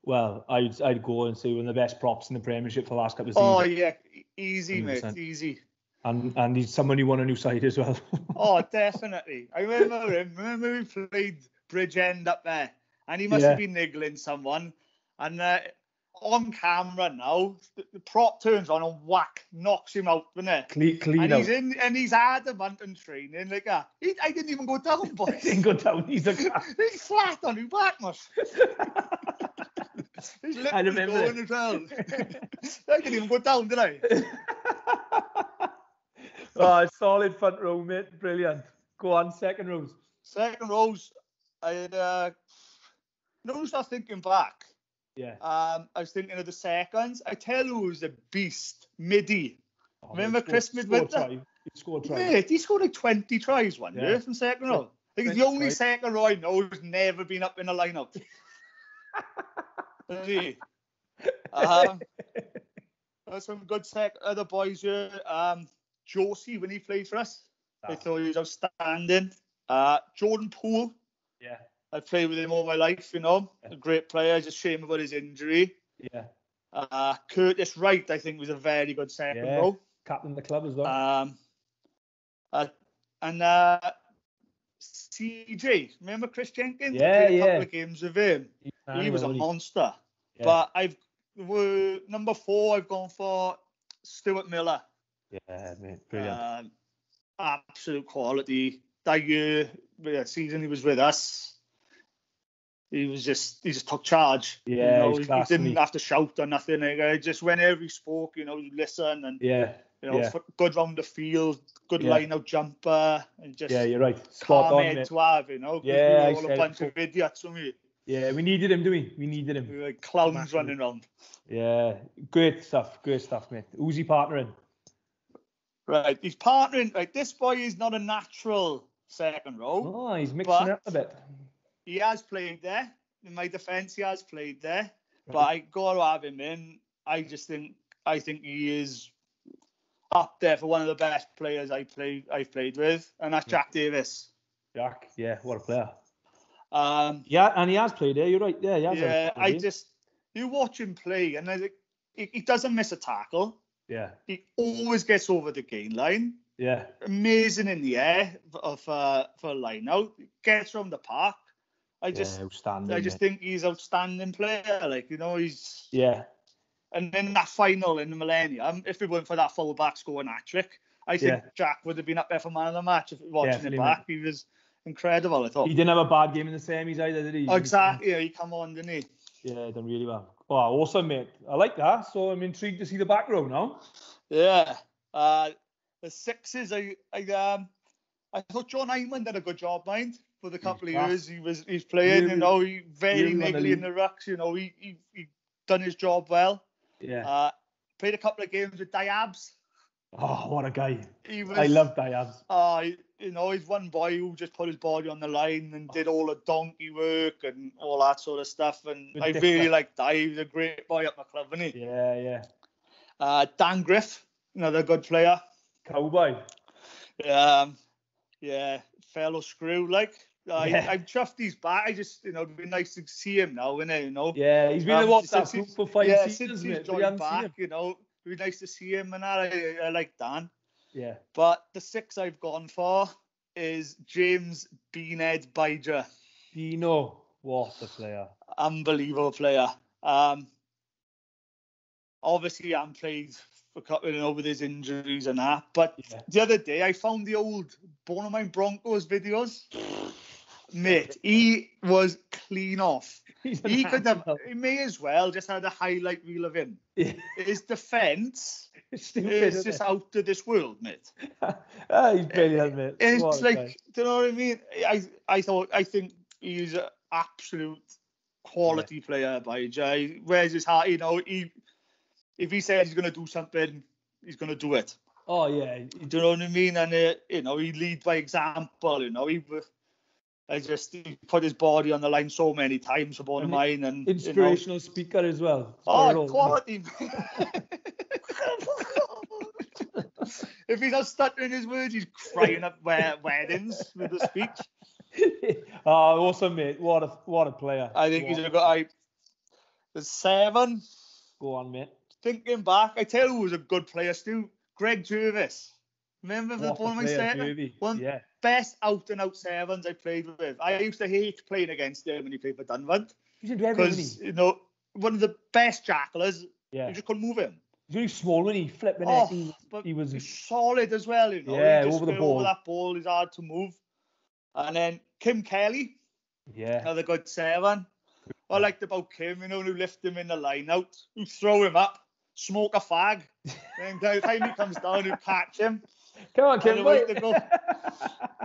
Well, I'd go and say one of the best props in the Premiership for the last couple of seasons. Oh yeah, easy 100%. Mate, easy. And he's someone you want a new side as well. Oh, definitely. I remember him. Remember we played Bridgend up there, and he must have been niggling someone, and. On camera now, the prop turns on and whack, knocks him out, doesn't it? Clean and out. he's adamant and training like that. I didn't even go down, boy. He didn't go down. He's flat on his back, must. He's literally going as well. I didn't even go down, did I? Solid front row, mate. Brilliant. Go on, second rows. Second rows, I had. Start thinking back. Yeah. I was thinking of the seconds. I tell you who was a beast. Midi. Remember Chris Midwinter? He scored tries. Mate, he scored like 20 tries one year from second row. I think the only second row I know who's never been up in a lineup. There's some good other boys here. Josie, when he played for us, I thought he was outstanding. Jordan Poole. Yeah. I've played with him all my life, you know. A great player. Just shame about his injury. Yeah. Curtis Wright, I think, was a very good second row. Captain of the club as well. And CJ, remember Chris Jenkins? Yeah, I played a couple of games with him. He was a monster. Yeah. But number 4, I've gone for Stuart Miller. Yeah, mate, brilliant. Absolute quality. That year, season he was with us. He just took charge. Yeah, you know, he didn't have to shout or nothing. Like, just whenever he spoke, you know, you listen and good round the field, good line out jumper, and just you're right. Spot on, head to have, you know. Yeah, we were all a bunch of idiots, weren't we? Yeah, we needed him, didn't we? We needed him. We were like clowns running around. Yeah, great stuff, mate. Who's he partnering? Right, he's partnering. Right, this boy is not a natural second row. Oh, he's mixing it up a bit. He has played there. In my defence, he has played there. Right. But I got to have him in. I think he is up there for one of the best players I've played with, and that's Jack Davis. Jack, yeah, what a player. Yeah, and he has played there. You're right. Yeah, he has. Yeah, you watch him play, and he doesn't miss a tackle. Yeah. He always gets over the gain line. Yeah. Amazing in the air for a line out. Gets from the park. Outstanding. I just think he's outstanding player. Like, he's. Yeah. And in that final in the Millennium, if it weren't for that full-back scoring hat-trick, I think Jack would have been up there for man of the match. If watching Definitely, it back, mate. he was incredible, I thought. He didn't have a bad game in the semis either, did he? Exactly. Yeah, he come on, didn't he? Yeah, done really well. Oh, awesome, mate. I like that. So I'm intrigued to see the back row now. Yeah. The sixes, I thought John Hyman did a good job, mind, for the couple of years he's playing. He very niggly in the rucks. He done his job well. Yeah. Played a couple of games with Diabs. Oh, what a guy! I love Diabs. He's one boy who just put his body on the line and did all the donkey work and all that sort of stuff. And I really liked that. He was a great boy at my club, wasn't he? Yeah. Dan Griff, another good player. Cowboy. Yeah, fellow screw. I'm chuffed he's back. I just, it'd be nice to see him now, innit? Yeah, he's been in WhatsApp group for 5 seasons, since he's joined back, it'd be nice to see him, and I like Dan. Yeah. But the six I've gone for is James Beanhead Bijah. Bino, what a player. Unbelievable player. Obviously, he hasn't played for a couple, with his injuries and that. But the other day, I found the old Bournemouth Broncos videos. Mate, he was clean off. He may as well just had a highlight reel of him. Yeah. His defence is just out of this world, mate. He's brilliant, mate. It's do you know what I mean? I think he's an absolute quality player, Bijah. He wears his heart, if he says he's going to do something, he's going to do it. Oh, yeah. Do you know what I mean? And, he leads by example, he put his body on the line so many times for Bournemouth. And inspirational speaker as well. Quality. If he's not stuttering his words, he's crying at weddings with the speech. Awesome, mate. What a player. I think he's a good. The 7. Go on, mate. Thinking back, I tell you who was a good player still. Greg Jervis. Remember the Bournemouth 7? Best out-and-out 7s I played with. I used to hate playing against him when he played for Dunvant. Because, one of the best jackalers, you just couldn't move him. He's really small when he flipped he was solid as well, Yeah, he just over the ball. Over that ball, he's hard to move. And then Kim Kelly. Yeah. Another good 7. What I liked about Kim, who lift him in the line out, who throw him up, smoke a fag. Then by the time he comes down, you catch him. Come on, Kim.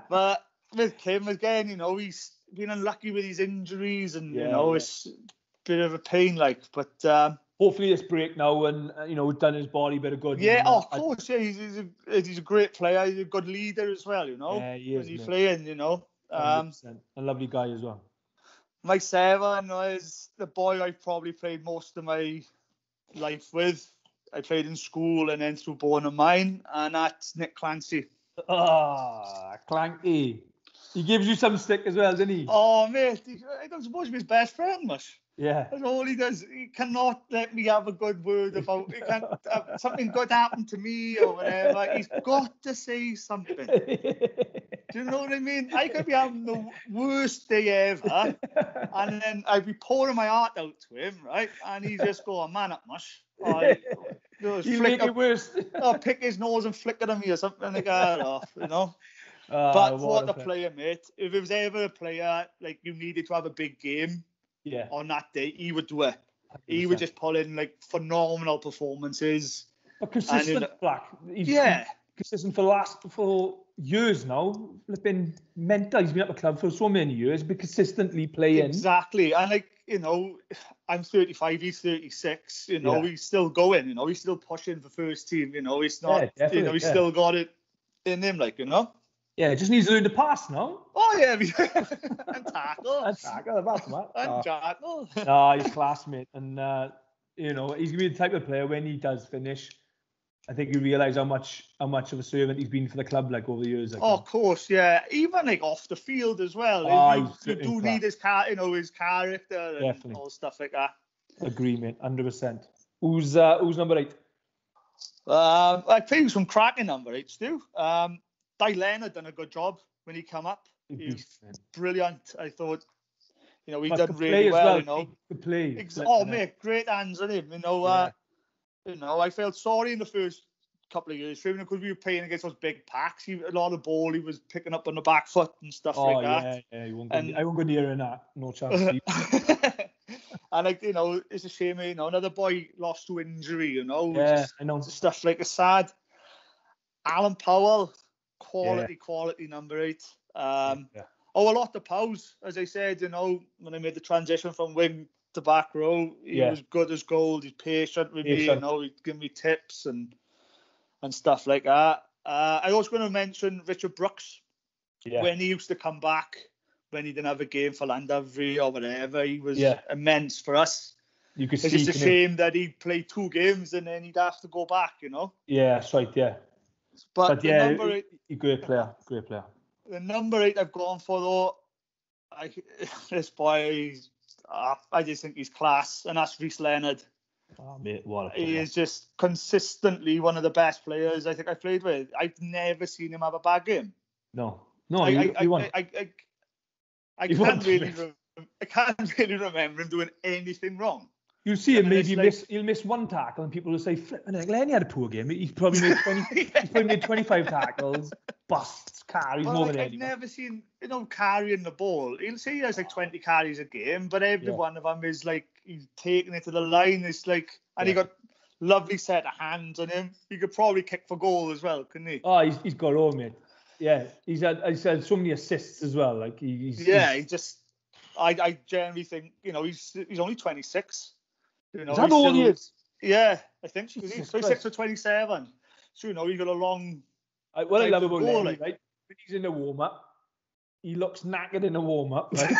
But with Kim, again, he's been unlucky with his injuries and, it's a bit of a pain, but... hopefully this break now and, done his body a bit of good. Yeah, of course, yeah, he's a great player. He's a good leader as well, Yeah, he is, when he's playing, 100%. A lovely guy as well. My 7 is the boy I've probably played most of my life with. I played in school and then through Bournemouth, and that's Nick Clancy. Clanky. He gives you some stick as well, doesn't he? Oh, mate, I don't suppose he's his best friend, much. Yeah. That's all he does. He cannot let me have a good word about it. Can't have something good happen to me or whatever. He's got to say something. Do you know what I mean? I could be having the worst day ever, and then I'd be pouring my heart out to him, right? And he'd just go, man up mush. You make it worse. Pick his nose and flick it at me or something like that, But what a player, mate. If it was ever a player, you needed to have a big game on that day, he would do it. 100%. He would just pull in, phenomenal performances. But consistent, Black. He's consistent for years now. Flipping mental. He's been at the club for so many years, but consistently playing. Exactly. And, I'm 35, he's 36, he's still going, he's still pushing for first team, he's not, he's still got it in him, Yeah, it just needs to learn to pass now. Oh, yeah. And tackle. That's that. And tackle. No, he's class, mate. And, he's going to be the type of player when he does finish, I think you realise how much of a servant he's been for the club, like, over the years. Like, Oh, of course, yeah. Even like off the field as well. You do need his his character and all stuff like that. Agree, mate, 100%. Who's number 8? I think some cracking number 8, Stu. Di Leonard done a good job when he came up. He was brilliant. I thought, he done really well. Good play. Mate, great hands on him. I felt sorry in the first couple of years for him because we were playing against those big packs. A lot of the ball he was picking up on the back foot and stuff like that. Yeah. I won't go near in that. No chance. And it's a shame. Another boy lost to injury. I know. Stuff like a sad. Alan Powell, quality number 8. A lot of Powers, as I said. When I made the transition from wing to back row, he was good as gold. He's patient with me. He'd give me tips and stuff like that. I was going to mention Richard Brooks. When he used to come back, when he didn't have a game for Llandovery or whatever, he was immense for us. You could it's just a shame that he'd play 2 games and then he'd have to go back, Yeah, that's right, yeah. But the number 8, great player. The number 8 I've gone for, though, this boy, I just think he's class, and that's Rhys Leonard. Oh, mate, what a player. He is just consistently one of the best players I think I've played with. I've never seen him have a bad game. No, he won. I can't really remember him doing anything wrong. You'll see him he'll miss one tackle and people will say, Lenny had a poor game. He's probably made 25 tackles, busts, carries more than anyone. I've never seen, carrying the ball. He'll say he has 20 carries a game, but every one of them is he's taking it to the line. It's and he got lovely set of hands on him. He could probably kick for goal as well, couldn't he? Oh, he's got all, mate. Yeah, he's had so many assists as well. I generally think, he's only 26. Is that all he is? Yeah, I think he's 26 or 27. So, he's got a long... What I love about Lenny, right? When he's in the warm-up, he looks knackered in the warm-up, right?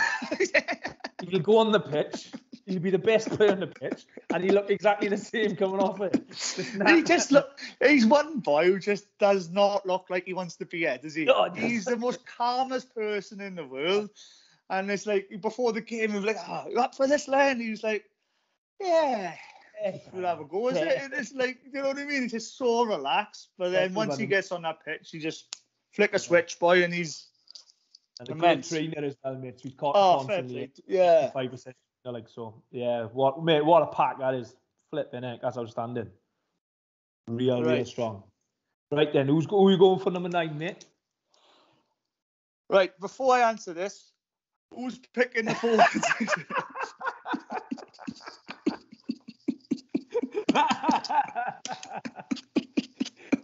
He'll go on the pitch, he'll be the best player on the pitch, and he look exactly the same coming off it. He's one boy who just does not look like he wants to be here, does he? No, he's the most calmest person in the world. And it's before the game, he was like, you up for this, Len? He was like, yeah, we'll have a go. It's you know what I mean? He's just so relaxed. But then once he gets on that pitch, he just flick a switch, boy, and he's a great trainer as well, mate. He's caught constantly. 5%. What a pack that is. Flipping heck, that's outstanding. Real strong. Right then, who are you going for number 9, mate? Right, before I answer this, who's picking the forwards?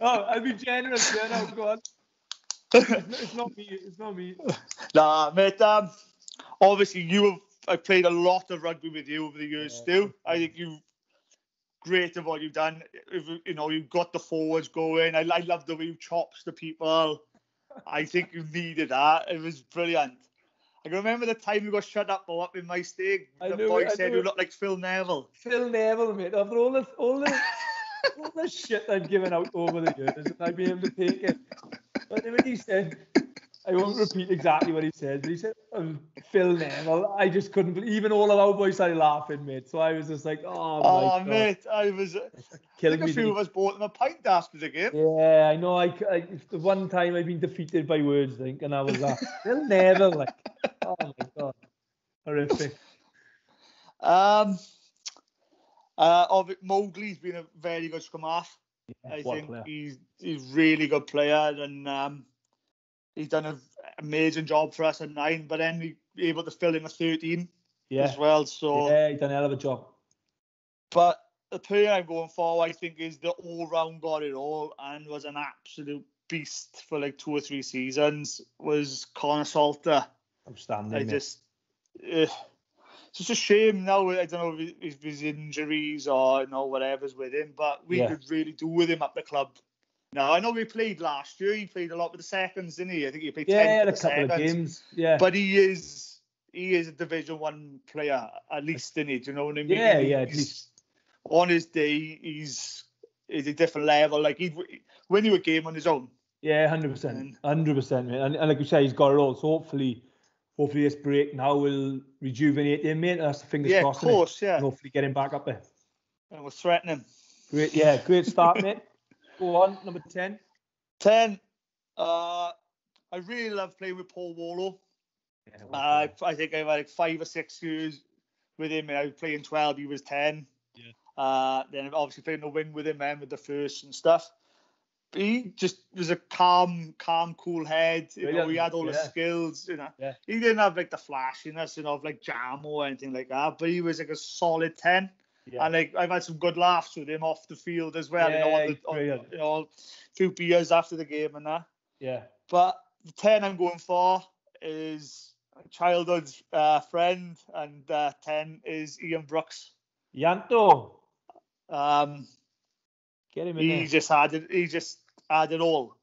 I'll be generous here now. Go on. It's not me. Nah, mate. Obviously, I've played a lot of rugby with you over the years, Stu. I think you're great at what you've done. You've got the forwards going. I love the way you chops the people. I think you needed that. It was brilliant. I can remember the time you got shut up in my stake. The boy said you looked like Phil Neville. Phil Neville, mate. After all the shit I've given out over the years, and I've been able to take it. But when he said, I won't repeat exactly what he said, but he said, Phil Neville, I just couldn't believe, even all of our boys started laughing, mate. So I was just like, oh, my God. Mate, I was... I think a few of us bought him a pint after the game. Yeah, I know. The one time I've been defeated by words, I think, and I was Phil Neville, oh, my God. Horrific. Mowgli's been a very good scrum half. I think he's a really good player, and he's done an amazing job for us at 9, but then he's able to fill in a 13 as well. So he's done a hell of a job. But the player I'm going for, I think, is the all-round got it all and was an absolute beast for 2 or 3 seasons, was Connor Salter. Outstanding. It's just a shame now. I don't know if his injuries or whatever's with him, but we could really do with him at the club. Now, I know we played last year. He played a lot with the seconds, didn't he? I think he played 10 a couple of games. Yeah, but he is a Division 1 player, at least, isn't he? Do you know what I mean? Yeah, at least. On his day, he's is a different level. Like he'd win you a game on his own. Yeah, 100%, 100%, mate. And like you say, he's got it all. So hopefully this break now will rejuvenate him, mate. That's the fingers crossed. Yeah, of course, yeah. And hopefully get him back up there. And we're threatening him. Great start, mate. Go on, number 10. 10. I really love playing with Paul Wallow. Yeah, I think I've had like 5 or 6 years with him. I was playing 12, he was 10. Yeah. Then I've obviously played in the wing with him, man, with the first and stuff. But he just was a calm, cool head. You know, he had all the skills. You know, he didn't have like the flashiness, you know, of like Jam or anything like that. But he was like a solid 10. Yeah. And like I've had some good laughs with him off the field as well. Yeah, you know, a few beers after the game and that. Yeah. But the 10 I'm going for is a childhood friend, and 10 is Ian Brooks. Yanto. Get him in there. He just had it all.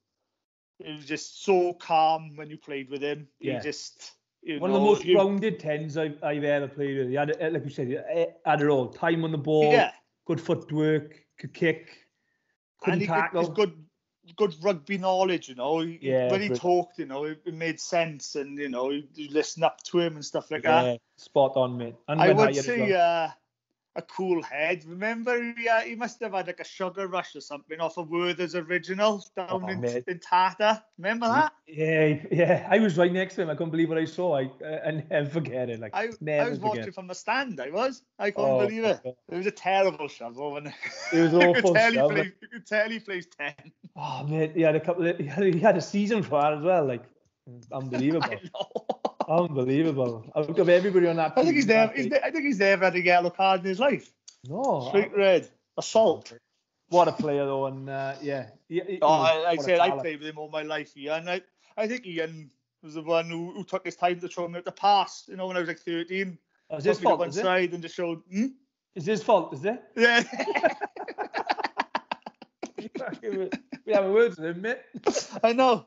He was just so calm when you played with him. Yeah. He just one of the most rounded 10s I've ever played with. He had, like you said, he had it all. Time on the ball, good footwork, could kick, couldn't tackle. He's good rugby knowledge, you know. When he talked, you know, it made sense, and you know, you listen up to him and stuff like that. Spot on, mate. And I would say a cool head. Remember, he must have had like a sugar rush or something off of Werther's original down in Tata. Remember that? Yeah. I was right next to him. I couldn't believe what I saw. I never forget it. Like I was watching from the stand. I couldn't believe it. It was a terrible shove over. It was awful. You could tell he plays 10. Oh man, he had a season for that as well. Like unbelievable. I know. Unbelievable. Out of everybody on that team. I think he's never had a yellow card in his life. No. Straight red. Assault. What a player though, and I played with him all my life, Ian. I think Ian was the one who took his time to show me how to pass. You know, when I was like 13. It's his fault, one side and just showed. It's his fault, is it? Yeah. We have words with him, mate. I know.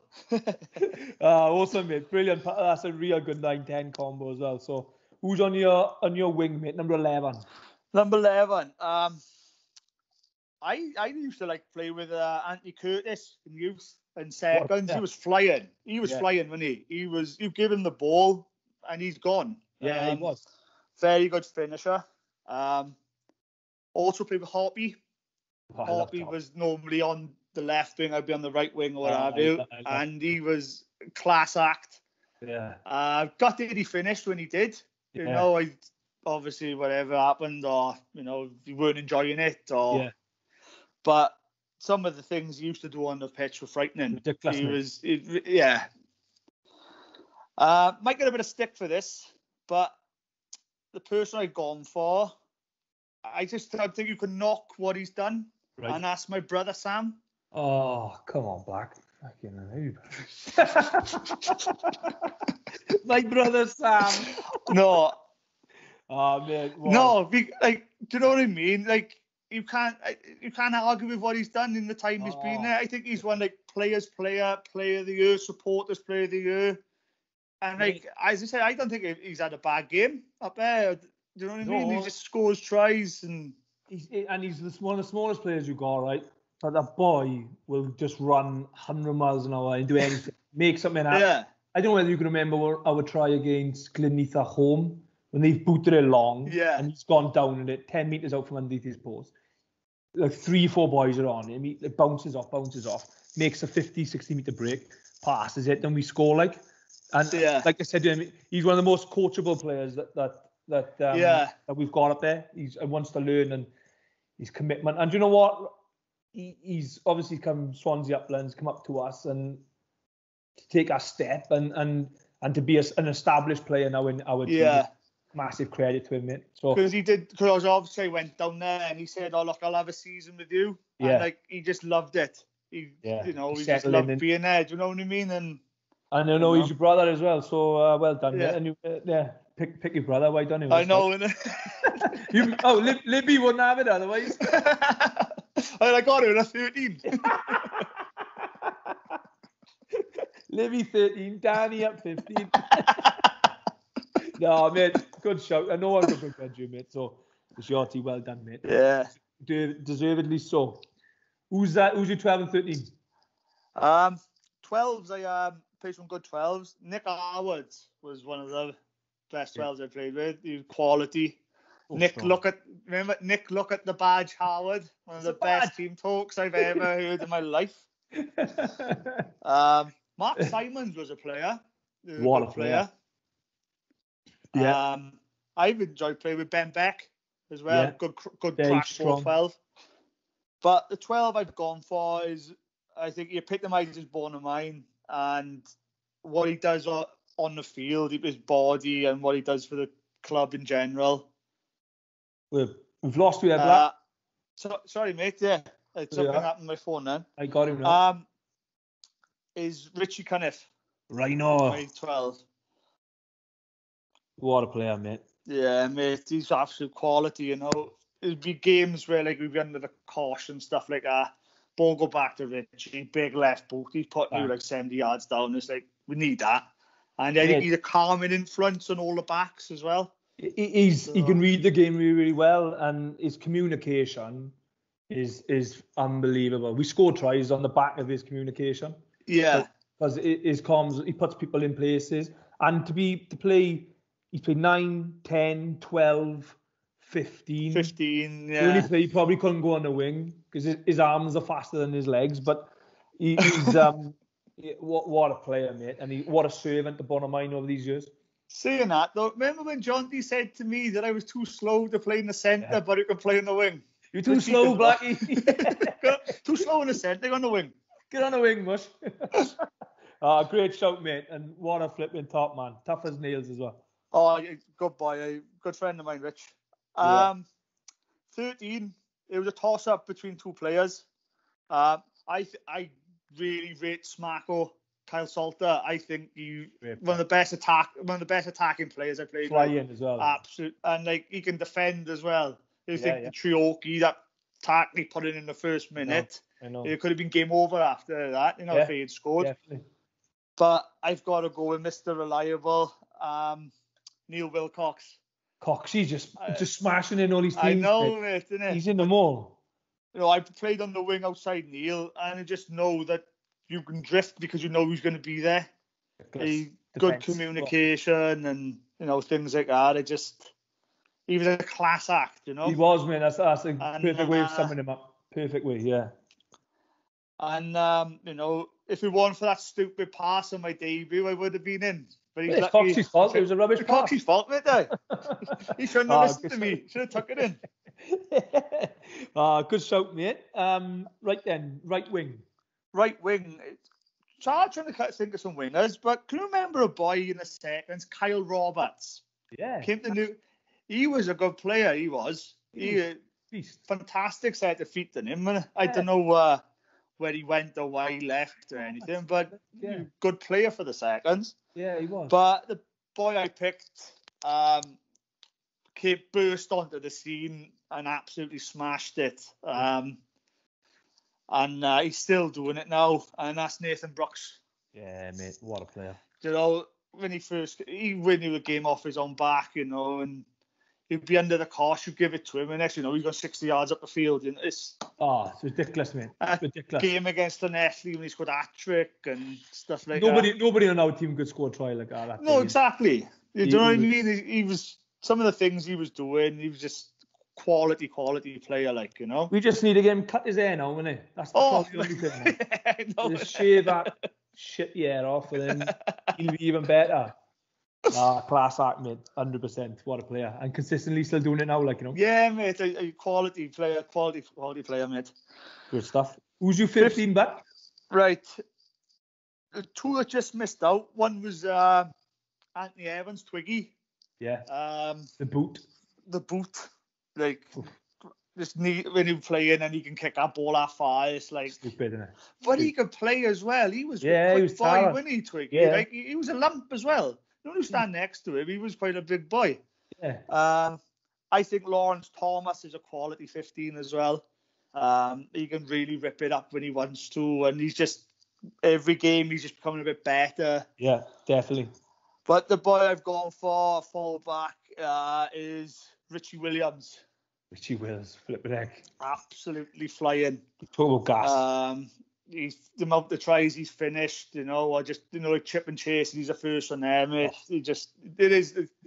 Awesome, mate. Brilliant. That's a real good 9-10 combo as well. So, who's on your wing, mate? Number 11. Number 11. I used to like play with Anthony Curtis in youth and seconds. He was flying. He was flying, wasn't he? You give him the ball and he's gone. Yeah, he was. Very good finisher. Also played with Hoppy. Hoppy was normally on the left wing, I'd be on the right wing or what have you. And he was class act. Yeah. Gutted he finished when he did. You know, obviously whatever happened, or you know, you weren't enjoying it, or but some of the things he used to do on the pitch were frightening. Ridiculous. Might get a bit of stick for this, but the person I've gone for, I think you can knock what he's done. Right. And that's my brother Sam. Oh, come on, Black. My brother Sam. No. Oh man. Wow. No, like, do you know what I mean? Like, you can't argue with what he's done in the time he's been there. I think he's won like player of the year, supporters player of the year, and like as I said, I don't think he's had a bad game up there. Do you know what I mean? He just scores tries and. He's one of the smallest players you got, right? But that boy will just run 100 miles an hour and do anything, make something happen. Yeah. I don't know whether you can remember our try against Glynneath at home when they booted it long and he's gone down in it 10 metres out from underneath his post. Like 3-4 boys are on him. He bounces off, makes a 50-60 metre break, passes it, then we score like. And like I said to him, he's one of the most coachable players that we've got up there. He wants to learn and his commitment. And do you know what? He's obviously come Swansea Uplands, come up to us and to take our step and to be an established player now in our team. Massive credit to him, mate. So because obviously went down there and he said, "Oh look, I'll have a season with you." And like he just loved it. He just loved being there. Do you know what I mean? And I know he's your brother as well. So well done, mate. And you, pick your brother. Why don't you? I know. Libby wouldn't have it otherwise. I got it at 13. Libby 13, Danny up 15. No, mate, good shout. I know I'm going to you, mate. So, the shorty, well done, mate. Yeah. Deservedly so. Who's that? Who's your 12 and 13? 12s, I played some good 12s. Nick Harwood was one of the best 12s I played with. He was quality. Nick, strong. look at the badge, Howard. One of the best team talks I've ever heard in my life. Mark Simons was a player. What a player. Yeah. I've enjoyed playing with Ben Beck as well. Yeah. Good Very crack strong. 12. But the 12 I've gone for is, I think he epitomises born of mine, and what he does on the field, his body, and what he does for the club in general. We've lost you there, Black. Sorry, mate. Yeah, something happened on my phone then. I got him now. Is Richie Cunniff. Rhino. 12. What a player, mate. Yeah, mate. He's absolute quality, you know. There'd be games where like we'd be under the cosh and stuff like that. Ball go back to Richie, big left boot. He's putting you like 70 yards down. It's like, we need that. And I think he's a calming influence on all the backs as well. He can read the game really, really well, and his communication is unbelievable. We score tries on the back of his communication. Yeah. Because his comms, he puts people in places. And he's played 9, 10, 12, 15. 15, yeah. He probably couldn't go on the wing because his arms are faster than his legs. But he's what a player, mate, and what a servant to Bonamine over these years. Saying that though, remember when Jonty said to me that I was too slow to play in the centre, but I could play in the wing? You're too slow, Blackie. Too slow in the centre, on the wing. Get on the wing, mush. Great shout, mate, and what a flipping top man, tough as nails as well. Oh, good boy, a good friend of mine, Rich. 13, it was a toss-up between two players. I really rate Smacko, Kyle Salter. I think one of the best attacking players I played. Flying as well. Absolute, and like he can defend as well. I think the Trioki, that tackle he put in the first minute, I know. It could have been game over after that, if he had scored. Definitely. But I've got to go with Mr. Reliable, Neil Wilcox. Coxie's just smashing in all these teams. I know, mate, isn't it? He's in them all. I played on the wing outside Neil, and I just know that you can drift because you know who's going to be there. Good communication and, things like that. He was a class act, He was, man. That's a perfect way of summing him up. Perfect way, yeah. And, if it weren't for that stupid pass on my debut, I would have been in. But it's Coxie's fault. It was a rubbish pass. Coxie's fault, mate. He shouldn't have listened to me. Should have took it in. Good shout, mate. Right then, right wing. Right wing. It's hard trying to think of some wingers, but can you remember a boy in the seconds, Kyle Roberts? Yeah. He was a good player, he was. Fantastic set of feet in him. I don't know where he went or why he left or anything, but good player for the seconds. Yeah, he was. But the boy I picked burst onto the scene and absolutely smashed it. And he's still doing it now, and that's Nathan Brooks. Yeah, mate, what a player. When he win a game off his own back, and he'd be under the cosh, you give it to him, and next he's got 60 yards up the field. And it's ridiculous, mate. Ridiculous. Game against the Nestle when he scored a hat-trick and stuff like that. Nobody on our team could score a try like that. No, exactly. You know what I mean? He was, some of the things he was doing, he was just quality player, We just need to get him cut his hair now, innit? That's the only thing. Just shave that shit hair off, and then he'll be even better. Class act, mate. 100%. What a player. And consistently still doing it now, Yeah, mate. A quality player, mate. Good stuff. Who's your 15 back? Right. The two that just missed out. One was Anthony Evans, Twiggy. Yeah. The boot. Just when he playing and he can kick that ball that far, it's stupid, isn't it? But he could play as well. He was a quick boy, wasn't he, Twiggy? Yeah. He was a lump as well. You who stand next to him, he was quite a big boy. Yeah. I think Lawrence Thomas is a quality 15 as well. He can really rip it up when he wants to, and every game he's just becoming a bit better. Yeah, definitely. But the boy I've gone for full back is Richie Williams. Which he wills, flipping heck. Absolutely flying. Total gas. He's the amount of tries he's finished, or just like chip and chase, and he's a first one there, mate. They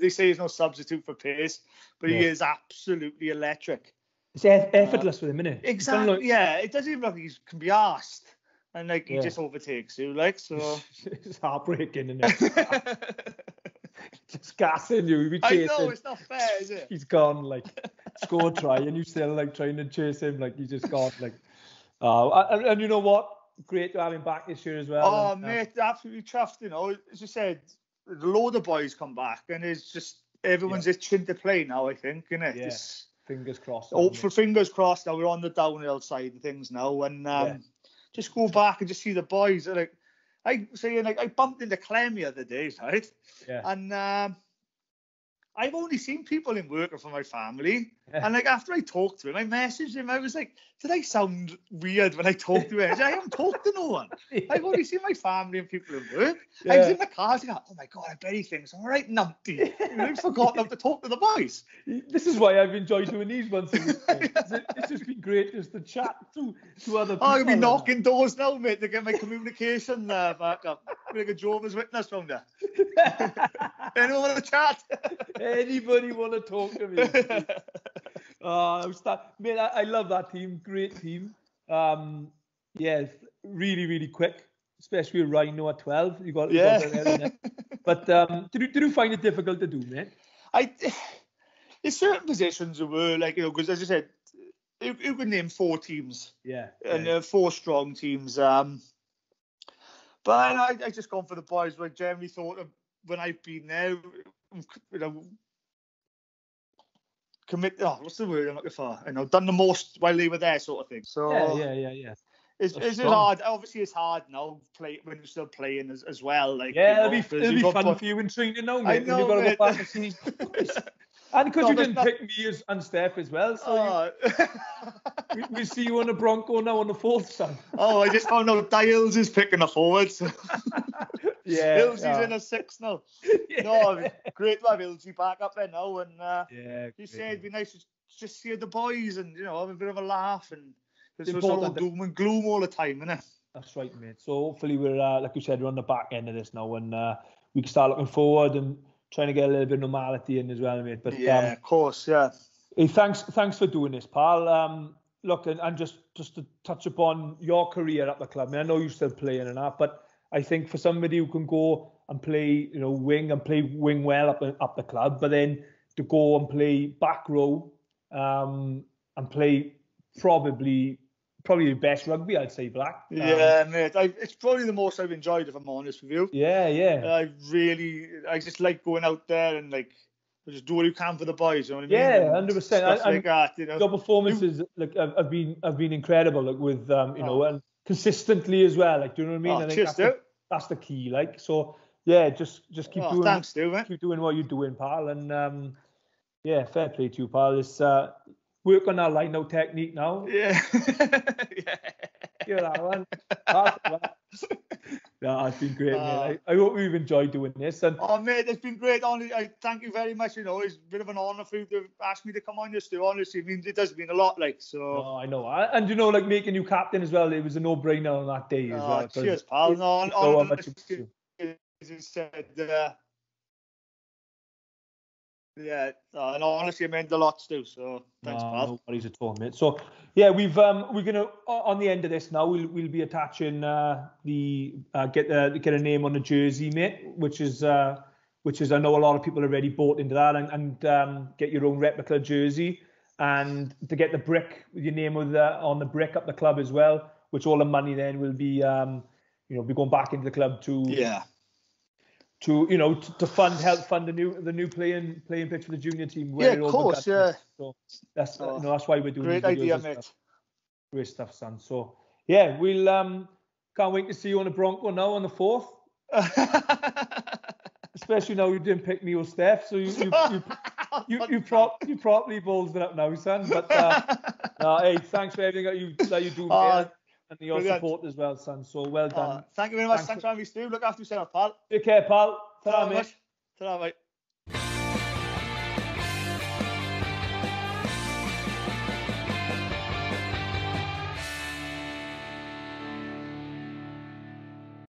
say he's no substitute for pace, but he is absolutely electric. It's effortless with him, isn't it? Exactly. Yeah, it doesn't even look like he can be asked, and he just overtakes you, so. It's heartbreaking, isn't it? Just gassing you. I know, it's not fair, is it? He's gone, score try, and you still trying to chase him, he's just gone, and you know what? Great to have him back this year as well. Oh, mate, absolutely chuffed, As you said, a load of boys come back, and it's just, everyone's itching to play now, I think, innit? Yeah, fingers crossed. Fingers crossed now, we're on the downhill side of things now, and just go back and just see the boys. I bumped into Clem the other day, right? Yeah. And I've only seen people in working for my family. Yeah. And after I talked to him, I messaged him. I was like, did I sound weird when I talked to him? I haven't talked to no one. I've only seen my family and people in work. Yeah. I was in the car. I was like, oh my God, I bet he thinks I'm all right, numpty. I've forgotten to talk to the boys. This is why I've enjoyed doing these ones a week. It's just been great just to chat to other people. I'll be knocking doors now, mate, to get my communication back up. Like a Jehovah's Witness from there. Anyone want to chat? Anybody want to talk to me? Mate, I love that team. Great team. Really, really quick, especially with Rhino at 12. You got there. But did you find it difficult to do, mate? There's certain positions were because as I said, you could name 4 teams. Yeah. And 4 strong teams. But I just gone for the boys. I generally thought of when I've been there, what's the word I'm looking for? Done the most while they were there, sort of thing. So yeah. It's hard. Obviously, it's hard now when you're still playing as well. It'll be fun for you in training now, mate. I know, you've got to go back and see. And because you didn't pick me and Steph as well, so we see you on the Bronco now on the 4th, son. I just found out Dials is picking the forwards. Yeah, Ilsey's in a 6 now. Yeah. No, great to have Ilsey back up there now, and you said it'd be nice to just see the boys and have a bit of a laugh, and it's all doom and gloom all the time, isn't it? That's right, mate. So hopefully we're like you said, we're on the back end of this now, and we can start looking forward and trying to get a little bit of normality in as well, mate. But of course, yeah. Hey, thanks for doing this, pal. Look, and just to touch upon your career at the club. I mean, I know you're still playing and that, but I think for somebody who can go and play, wing and play wing well up the club, but then to go and play back row, and play probably the best rugby, I'd say, Black. Mate. It's probably the most I've enjoyed, if I'm honest with you. Yeah. I just like going out there and just do what you can for the boys. You know what I mean? Yeah, 100%. Stuff like that. Your performances have been incredible. with and consistently as well. Do you know what I mean? I think that's the key. So yeah, just keep doing. Thanks, Stu, mate. Keep doing what you're doing, pal. And fair play to you, pal. It's work on that line out technique now. Yeah. You're that one. No, it's been great, mate. I hope we've enjoyed doing this. And mate, it's been great. I thank you very much. It's a bit of an honour for you to ask me to come on, Stu. Honestly, I mean, it does mean a lot, so. No, I know. And making you captain as well, it was a no-brainer on that day as well. Cheers, pal. No, as you said, and honestly, it meant a lot, Stu. So thanks, pal. No worries at all, mate. So yeah, we're gonna on the end of this now. We'll be attaching get a name on the jersey, mate, which is I know a lot of people are already bought into that, and get your own replica jersey, and to get the brick with your name on the brick up the club as well, which all the money then will be be going back into the club to help fund the new playing pitch for the junior team. Yeah, of course, yeah. So that's that's why we're doing. Great idea, mate. Great stuff, son. So yeah, we'll can't wait to see you on the Bronco now on the 4th. Especially now you didn't pick me or Steph, so you probably balls it up now, son. But hey, thanks for everything that you do, mate. And your support as well, son. So well done. Thank you very much. Thanks for having me, Stu. Look after yourself, pal. Take care, pal. Ta-ra, mate. Ta-ra, mate.